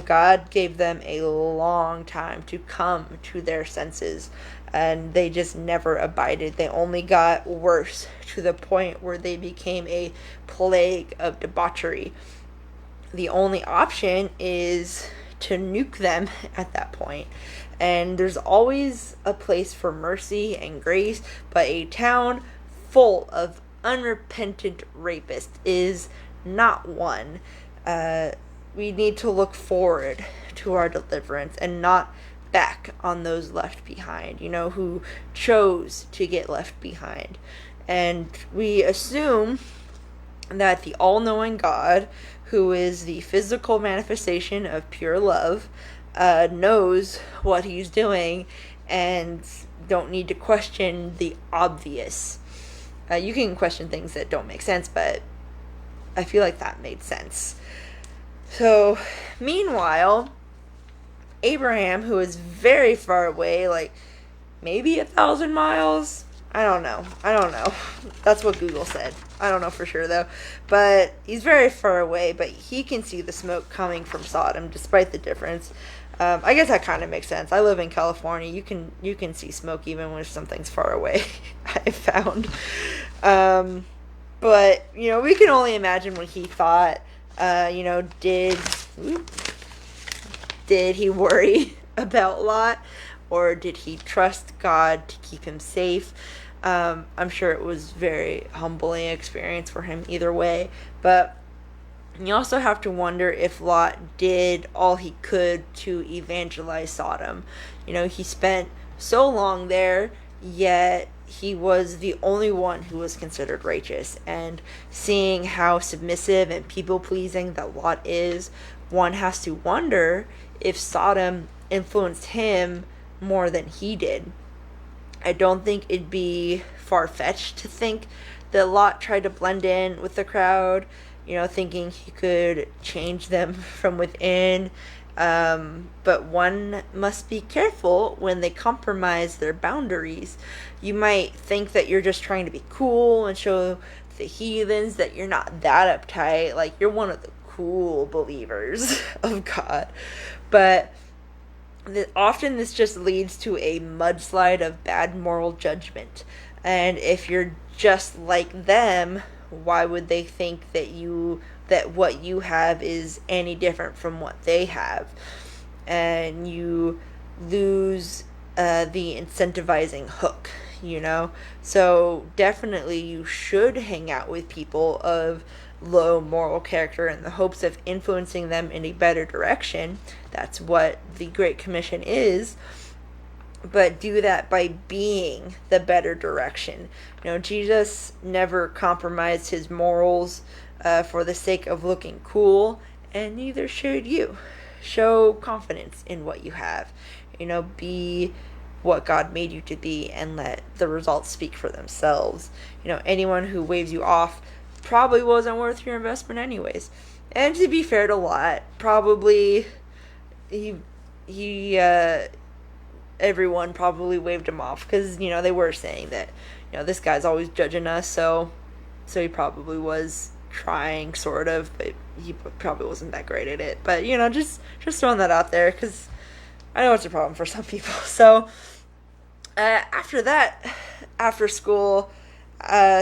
God gave them a long time to come to their senses, and they just never abided. They only got worse to the point where they became a plague of debauchery. The only option is to nuke them at that point. And there's always a place for mercy and grace, but a town full of unrepentant rapists is not one. We need to look forward to our deliverance and not back on those left behind, who chose to get left behind. And we assume that the all-knowing God, who is the physical manifestation of pure love, knows what he's doing and don't need to question the obvious. You can question things that don't make sense, but I feel like that made sense. So, meanwhile, Abraham, who is very far away, like maybe 1,000 miles, I don't know. That's what Google said. I don't know for sure though. But he's very far away, but he can see the smoke coming from Sodom despite the difference. I guess that kind of makes sense. I live in California. You can see smoke even when something's far away, I found. But, we can only imagine what he thought. Did he worry about Lot, or did he trust God to keep him safe? I'm sure it was very humbling experience for him either way, but you also have to wonder if Lot did all he could to evangelize Sodom. He spent so long there, yet he was the only one who was considered righteous. And seeing how submissive and people-pleasing that Lot is, one has to wonder if Sodom influenced him more than he did. I don't think it'd be far-fetched to think that Lot tried to blend in with the crowd, thinking he could change them from within. But one must be careful when they compromise their boundaries. You might think that you're just trying to be cool and show the heathens that you're not that uptight, like you're one of the cool believers of God. But often this just leads to a mudslide of bad moral judgment. And if you're just like them, why would they think that what you have is any different from what they have? And you lose the incentivizing hook, So definitely you should hang out with people of low moral character in the hopes of influencing them in a better direction. That's what the Great Commission is. But do that by being the better direction. Jesus never compromised his morals for the sake of looking cool, and neither should you. Show confidence in what you have. Be what God made you to be and let the results speak for themselves. Anyone who waves you off probably wasn't worth your investment anyways. And to be fair to Lot, probably everyone probably waved him off because, they were saying that, this guy's always judging us, so he probably was trying, sort of, but he probably wasn't that great at it. But, just throwing that out there because I know it's a problem for some people. So, after that, after school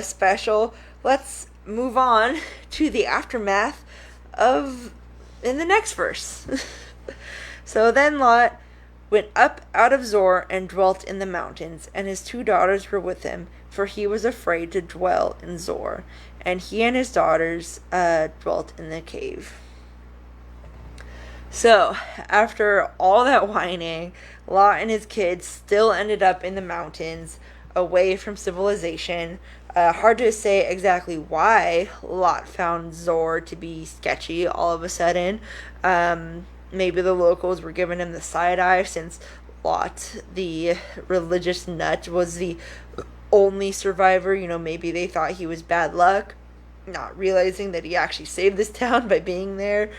special, let's move on to the aftermath in the next verse. So then Lot went up out of Zoar and dwelt in the mountains, and his 2 daughters were with him, for he was afraid to dwell in Zoar. And he and his daughters dwelt in the cave. So, after all that whining, Lot and his kids still ended up in the mountains, away from civilization. Hard to say exactly why Lot found Zor to be sketchy all of a sudden. Maybe the locals were giving him the side eye since Lot, the religious nut, was the only survivor. Maybe they thought he was bad luck, not realizing that he actually saved this town by being there.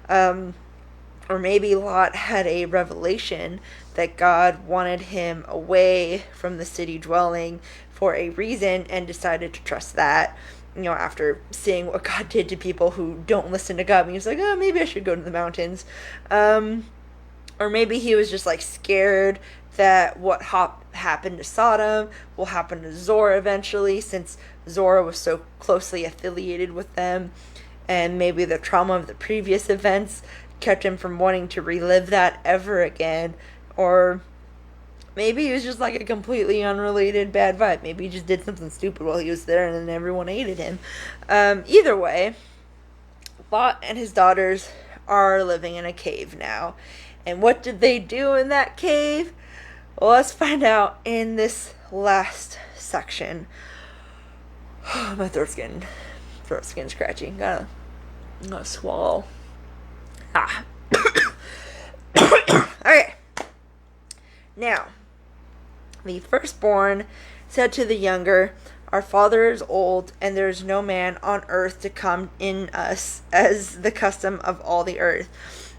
Or maybe Lot had a revelation that God wanted him away from the city dwelling for a reason and decided to trust that. After seeing what God did to people who don't listen to God, and he was like, oh, maybe I should go to the mountains. Or maybe he was just like scared that what happened to Sodom will happen to Zor eventually, since Zor was so closely affiliated with them. And maybe the trauma of the previous events kept him from wanting to relive that ever again. Or maybe he was just like a completely unrelated bad vibe. Maybe he just did something stupid while he was there and then everyone hated him. Either way, Lot and his daughters are living in a cave now. And what did they do in that cave? Well, let's find out in this last section. My throat's getting scratchy. Gotta swallow. Okay. Now, the firstborn said to the younger, our father is old, and there is no man on earth to come in us, as the custom of all the earth.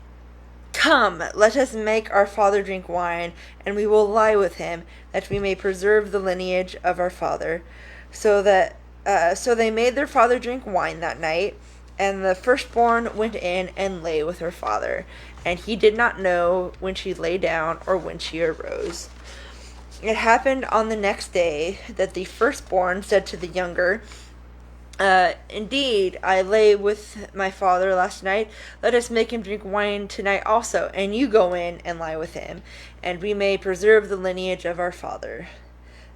Come, let us make our father drink wine, and we will lie with him, that we may preserve the lineage of our father. So they made their father drink wine that night, and the firstborn went in and lay with her father, and he did not know when she lay down or when she arose. It happened on the next day that the firstborn said to the younger, indeed, I lay with my father last night. Let us make him drink wine tonight also, and you go in and lie with him, and we may preserve the lineage of our father.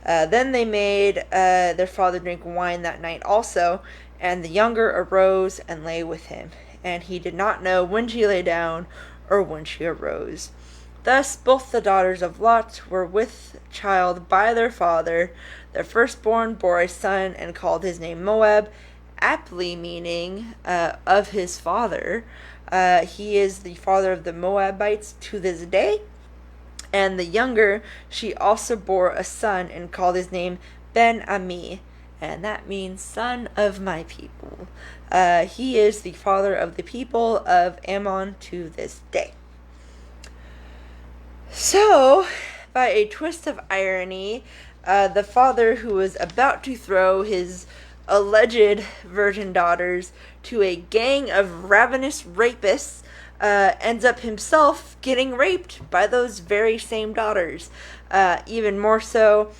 Then they made their father drink wine that night also, and the younger arose and lay with him, and he did not know when she lay down or when she arose. Thus both the daughters of Lot were with child by their father. The firstborn bore a son and called his name Moab, aptly meaning of his father. He is the father of the Moabites to this day. And the younger, she also bore a son and called his name Ben-Ami, and that means son of my people. He is the father of the people of Ammon to this day. So, by a twist of irony, the father who was about to throw his alleged virgin daughters to a gang of ravenous rapists ends up himself getting raped by those very same daughters. Even more so,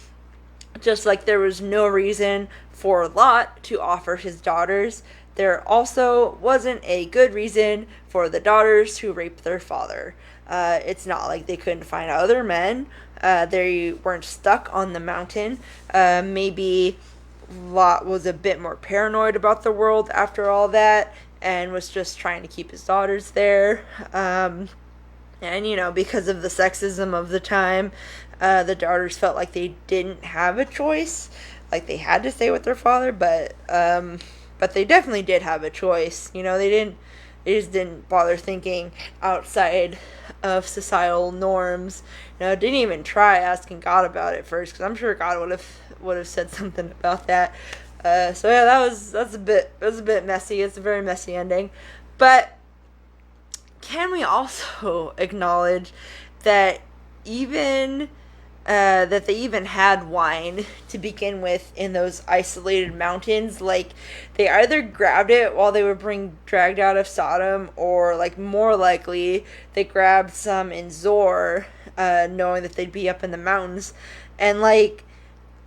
just like there was no reason for Lot to offer his daughters, there also wasn't a good reason for the daughters to rape their father. It's not like they couldn't find other men. They weren't stuck on the mountain. Maybe Lot was a bit more paranoid about the world after all that and was just trying to keep his daughters there. And, because of the sexism of the time, the daughters felt like they didn't have a choice. Like they had to stay with their father, but they definitely did have a choice. They just didn't bother thinking outside of societal norms. Didn't even try asking God about it first, because I'm sure God would have said something about that. So yeah, that's a bit messy. It's a very messy ending. But can we also acknowledge that that they even had wine to begin with in those isolated mountains? Like, they either grabbed it while they were being dragged out of Sodom, or, like, more likely, they grabbed some in Zor, knowing that they'd be up in the mountains. And, like,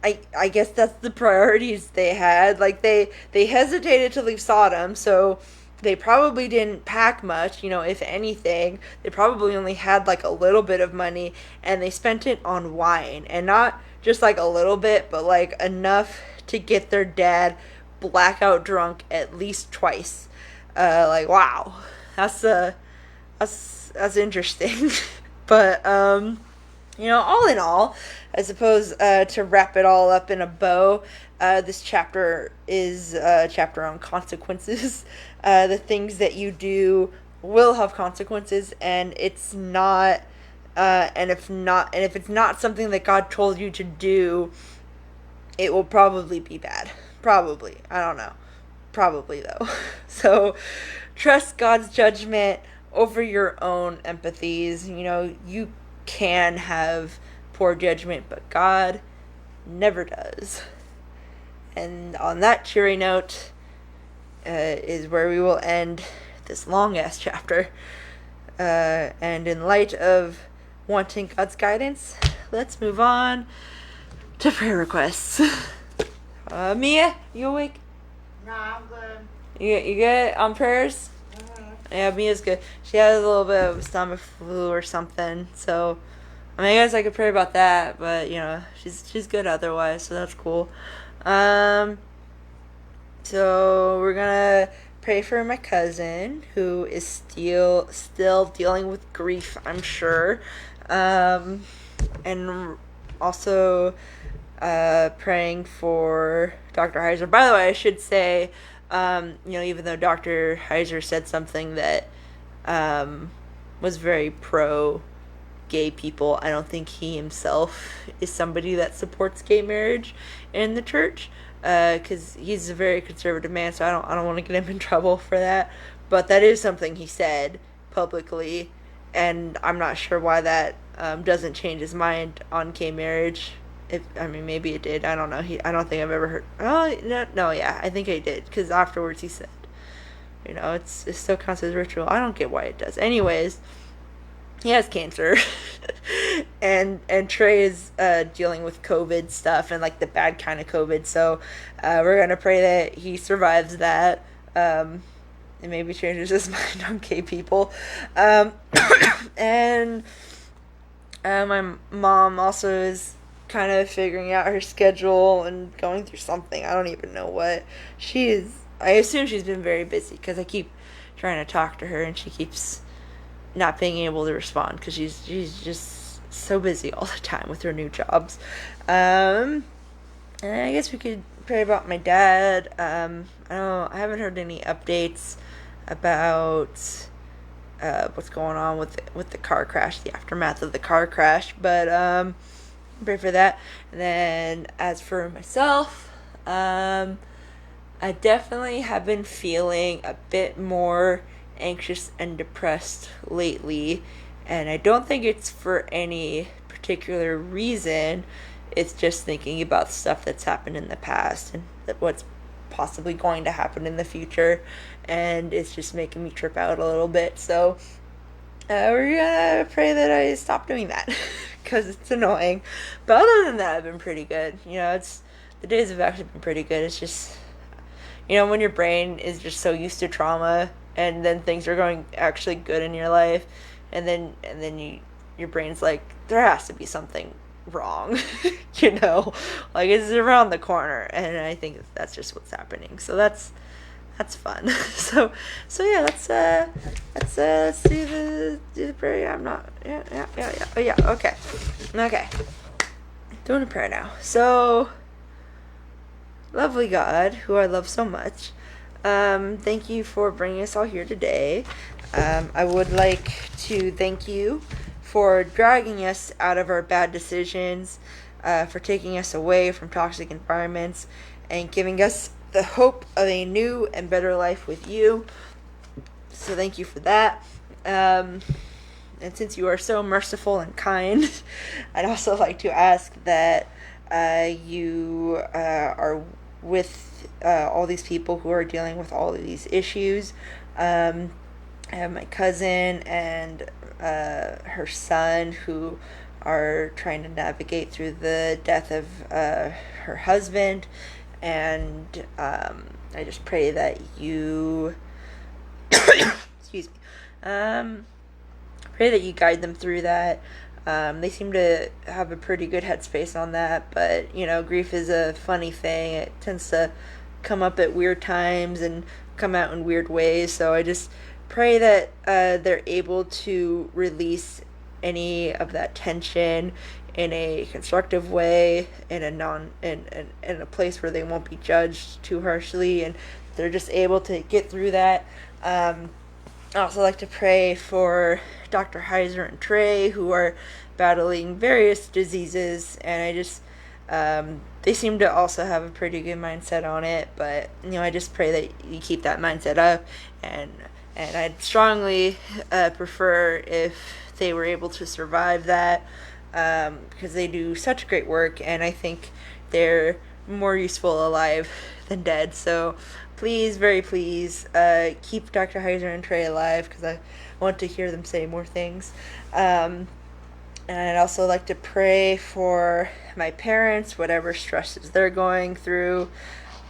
I guess that's the priorities they had. Like, they hesitated to leave Sodom, so they probably didn't pack much, if anything. They probably only had, like, a little bit of money, and they spent it on wine. And not just, like, a little bit, but, like, enough to get their dad blackout drunk at least twice. Like, wow. That's interesting. But, all in all, I suppose, to wrap it all up in a bow, this chapter is a chapter on consequences. The things that you do will have consequences, and it's not, and if it's not something that God told you to do, it will probably be bad. Probably. I don't know. Probably, though. So, trust God's judgment over your own empathies. You can have poor judgment, but God never does. And on that cheery note, is where we will end this long ass chapter. And in light of wanting God's guidance, let's move on to prayer requests. Mia, you awake? No, I'm good. You good on prayers? Yeah, Mia's good. She has a little bit of stomach flu or something, so I guess I could pray about that, but she's good otherwise, so that's cool. So we're gonna pray for my cousin who is still dealing with grief, I'm sure, and also praying for Dr. Heiser. By the way, I should say, even though Dr. Heiser said something that was very pro gay people, I don't think he himself is somebody that supports gay marriage in the church, because he's a very conservative man, so I don't want to get him in trouble for that. But that is something he said publicly, and I'm not sure why that doesn't change his mind on gay marriage. Maybe it did. I don't know. I don't think I've ever heard. Oh, no, yeah, I think I did, because afterwards he said, it still counts as ritual. I don't get why it does. Anyways, he has cancer, and Trey is dealing with COVID stuff, and like the bad kind of COVID. So we're gonna pray that he survives that, and maybe changes his mind on gay people. And my mom also is kind of figuring out her schedule and going through something. I don't even know what. I assume she's been very busy, because I keep trying to talk to her and she keeps not being able to respond, because she's just so busy all the time with her new jobs. And I guess we could pray about my dad. I haven't heard any updates about what's going on with the car crash, the aftermath of the car crash, but pray for that. And then as for myself, I definitely have been feeling a bit more anxious and depressed lately, and I don't think it's for any particular reason. It's just thinking about stuff that's happened in the past and what's possibly going to happen in the future, and it's just making me trip out a little bit. So we're gonna pray that I stop doing that, because it's annoying. But other than that, I've been pretty good. The days have actually been pretty good. It's just, when your brain is just so used to trauma, and then things are going actually good in your life, and then your brain's like, there has to be something wrong, like it's around the corner, and I think that's just what's happening. So that's fun. So yeah, let's do the prayer. I'm not. Yeah. Oh yeah. Okay. Doing a prayer now. So, lovely God, who I love so much, thank you for bringing us all here today. I would like to thank you for dragging us out of our bad decisions, for taking us away from toxic environments, and giving us the hope of a new and better life with you. So thank you for that. And since you are so merciful and kind, I'd also like to ask that you are with all these people who are dealing with all of these issues. I have my cousin and her son who are trying to navigate through the death of her husband, and I just pray that you excuse me, pray that you guide them through that. They seem to have a pretty good headspace on that, but grief is a funny thing. It tends to come up at weird times and come out in weird ways, so I just pray that they're able to release any of that tension in a constructive way, in a place where they won't be judged too harshly, and they're just able to get through that. I also like to pray for Dr. Heiser and Trey, who are battling various diseases, and I just they seem to also have a pretty good mindset on it, but I just pray that you keep that mindset up, and I'd strongly prefer if they were able to survive that, because they do such great work, and I think they're more useful alive than dead. So please, very please, keep Dr. Heiser and Trey alive, because I want to hear them say more things. And I'd also like to pray for my parents, whatever stresses they're going through.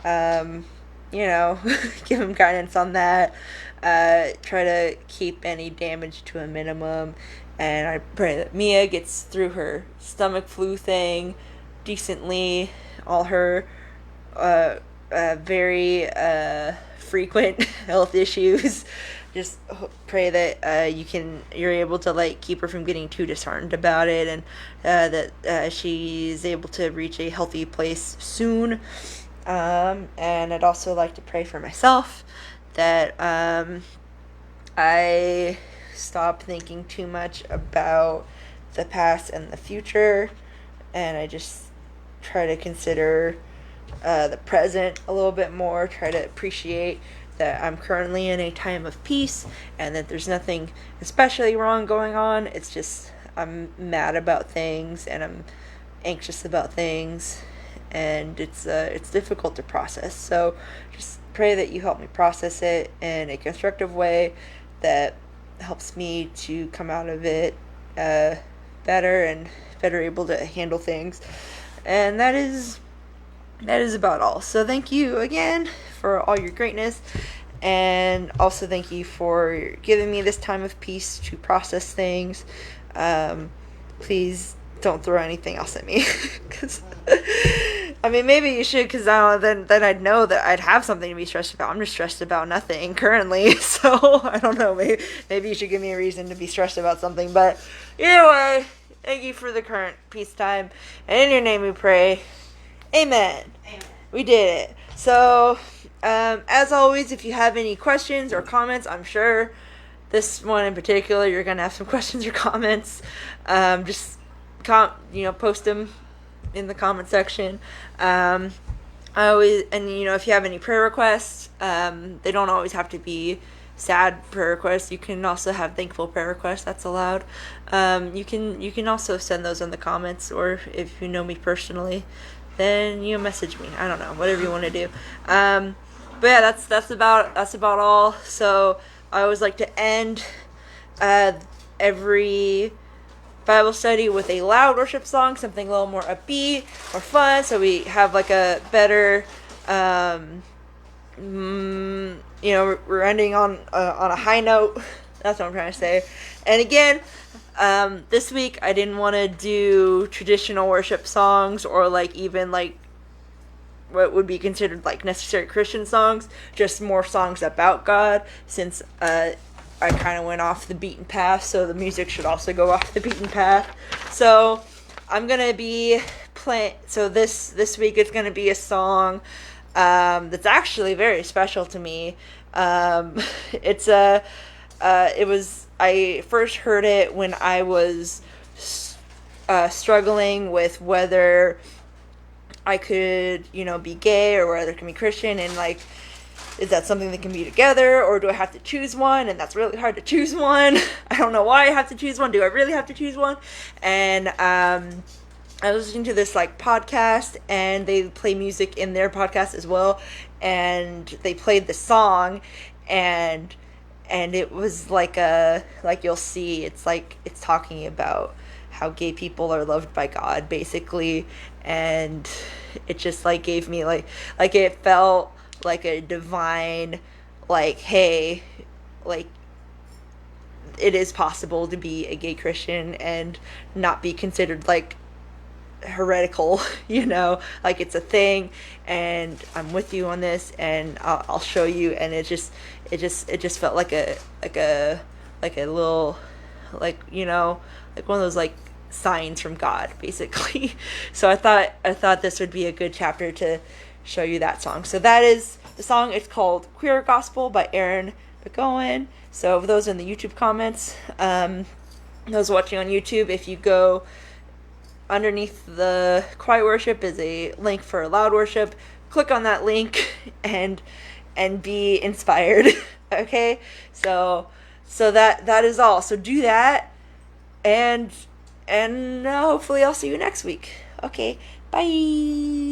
Give them guidance on that. Try to keep any damage to a minimum. And I pray that Mia gets through her stomach flu thing decently. All her very frequent health issues. Just pray that you're able to keep her from getting too disheartened about it, and that she's able to reach a healthy place soon. And I'd also like to pray for myself that I stop thinking too much about the past and the future, and I just try to consider the present a little bit more, try to appreciate that I'm currently in a time of peace, and that there's nothing especially wrong going on. It's just I'm mad about things, and I'm anxious about things, and it's difficult to process. So just pray that you help me process it in a constructive way that helps me to come out of it better and better able to handle things. And that is about all. So thank you again for all your greatness, and also thank you for giving me this time of peace to process things. Please don't throw anything else at me, because maybe you should, because then I'd know that I'd have something to be stressed about. I'm just stressed about nothing currently, so I don't know, maybe you should give me a reason to be stressed about something. But either way, thank you for the current peacetime, and in your name we pray. Amen. Amen. We did it. So, as always, if you have any questions or comments, I'm sure this one in particular, you're going to have some questions or comments. Just, post them in the comment section. If you have any prayer requests, they don't always have to be sad prayer requests. You can also have thankful prayer requests. That's allowed. You can also send those in the comments, or if you know me personally, then you message me. I don't know, whatever you want to do. But yeah, that's about all. So I always like to end every Bible study with a loud worship song, something a little more upbeat or fun, so we have a better we're ending on a high note. That's what I'm trying to say. And again, this week I didn't want to do traditional worship songs, or even what would be considered necessary Christian songs, just more songs about God, since I kind of went off the beaten path, so the music should also go off the beaten path. So I'm gonna be playing. So this week it's gonna be a song that's actually very special to me. I first heard it when I was struggling with whether I could, be gay, or whether I can be Christian, and is that something that can be together, or do I have to choose one? And that's really hard to choose one. I don't know why I have to choose one. Do I really have to choose one? And I was listening to this podcast, and they play music in their podcast as well, and they played the song, and it was you'll see, it's it's talking about how gay people are loved by God, basically, and it just gave me it felt like a divine, hey, it is possible to be a gay Christian and not be considered heretical, it's a thing, and I'm with you on this, and I'll show you. And it just felt like a little like, like one of those like signs from God, basically. So I thought this would be a good chapter to show you that song. So that is the song. It's called Queer Gospel by Erin, McKeown. So for those in the YouTube comments, those watching on YouTube, if you go underneath the quiet worship is a link for loud worship. Click on that link and be inspired. Okay, so that is all. So do that, and hopefully I'll see you next week. Okay, bye.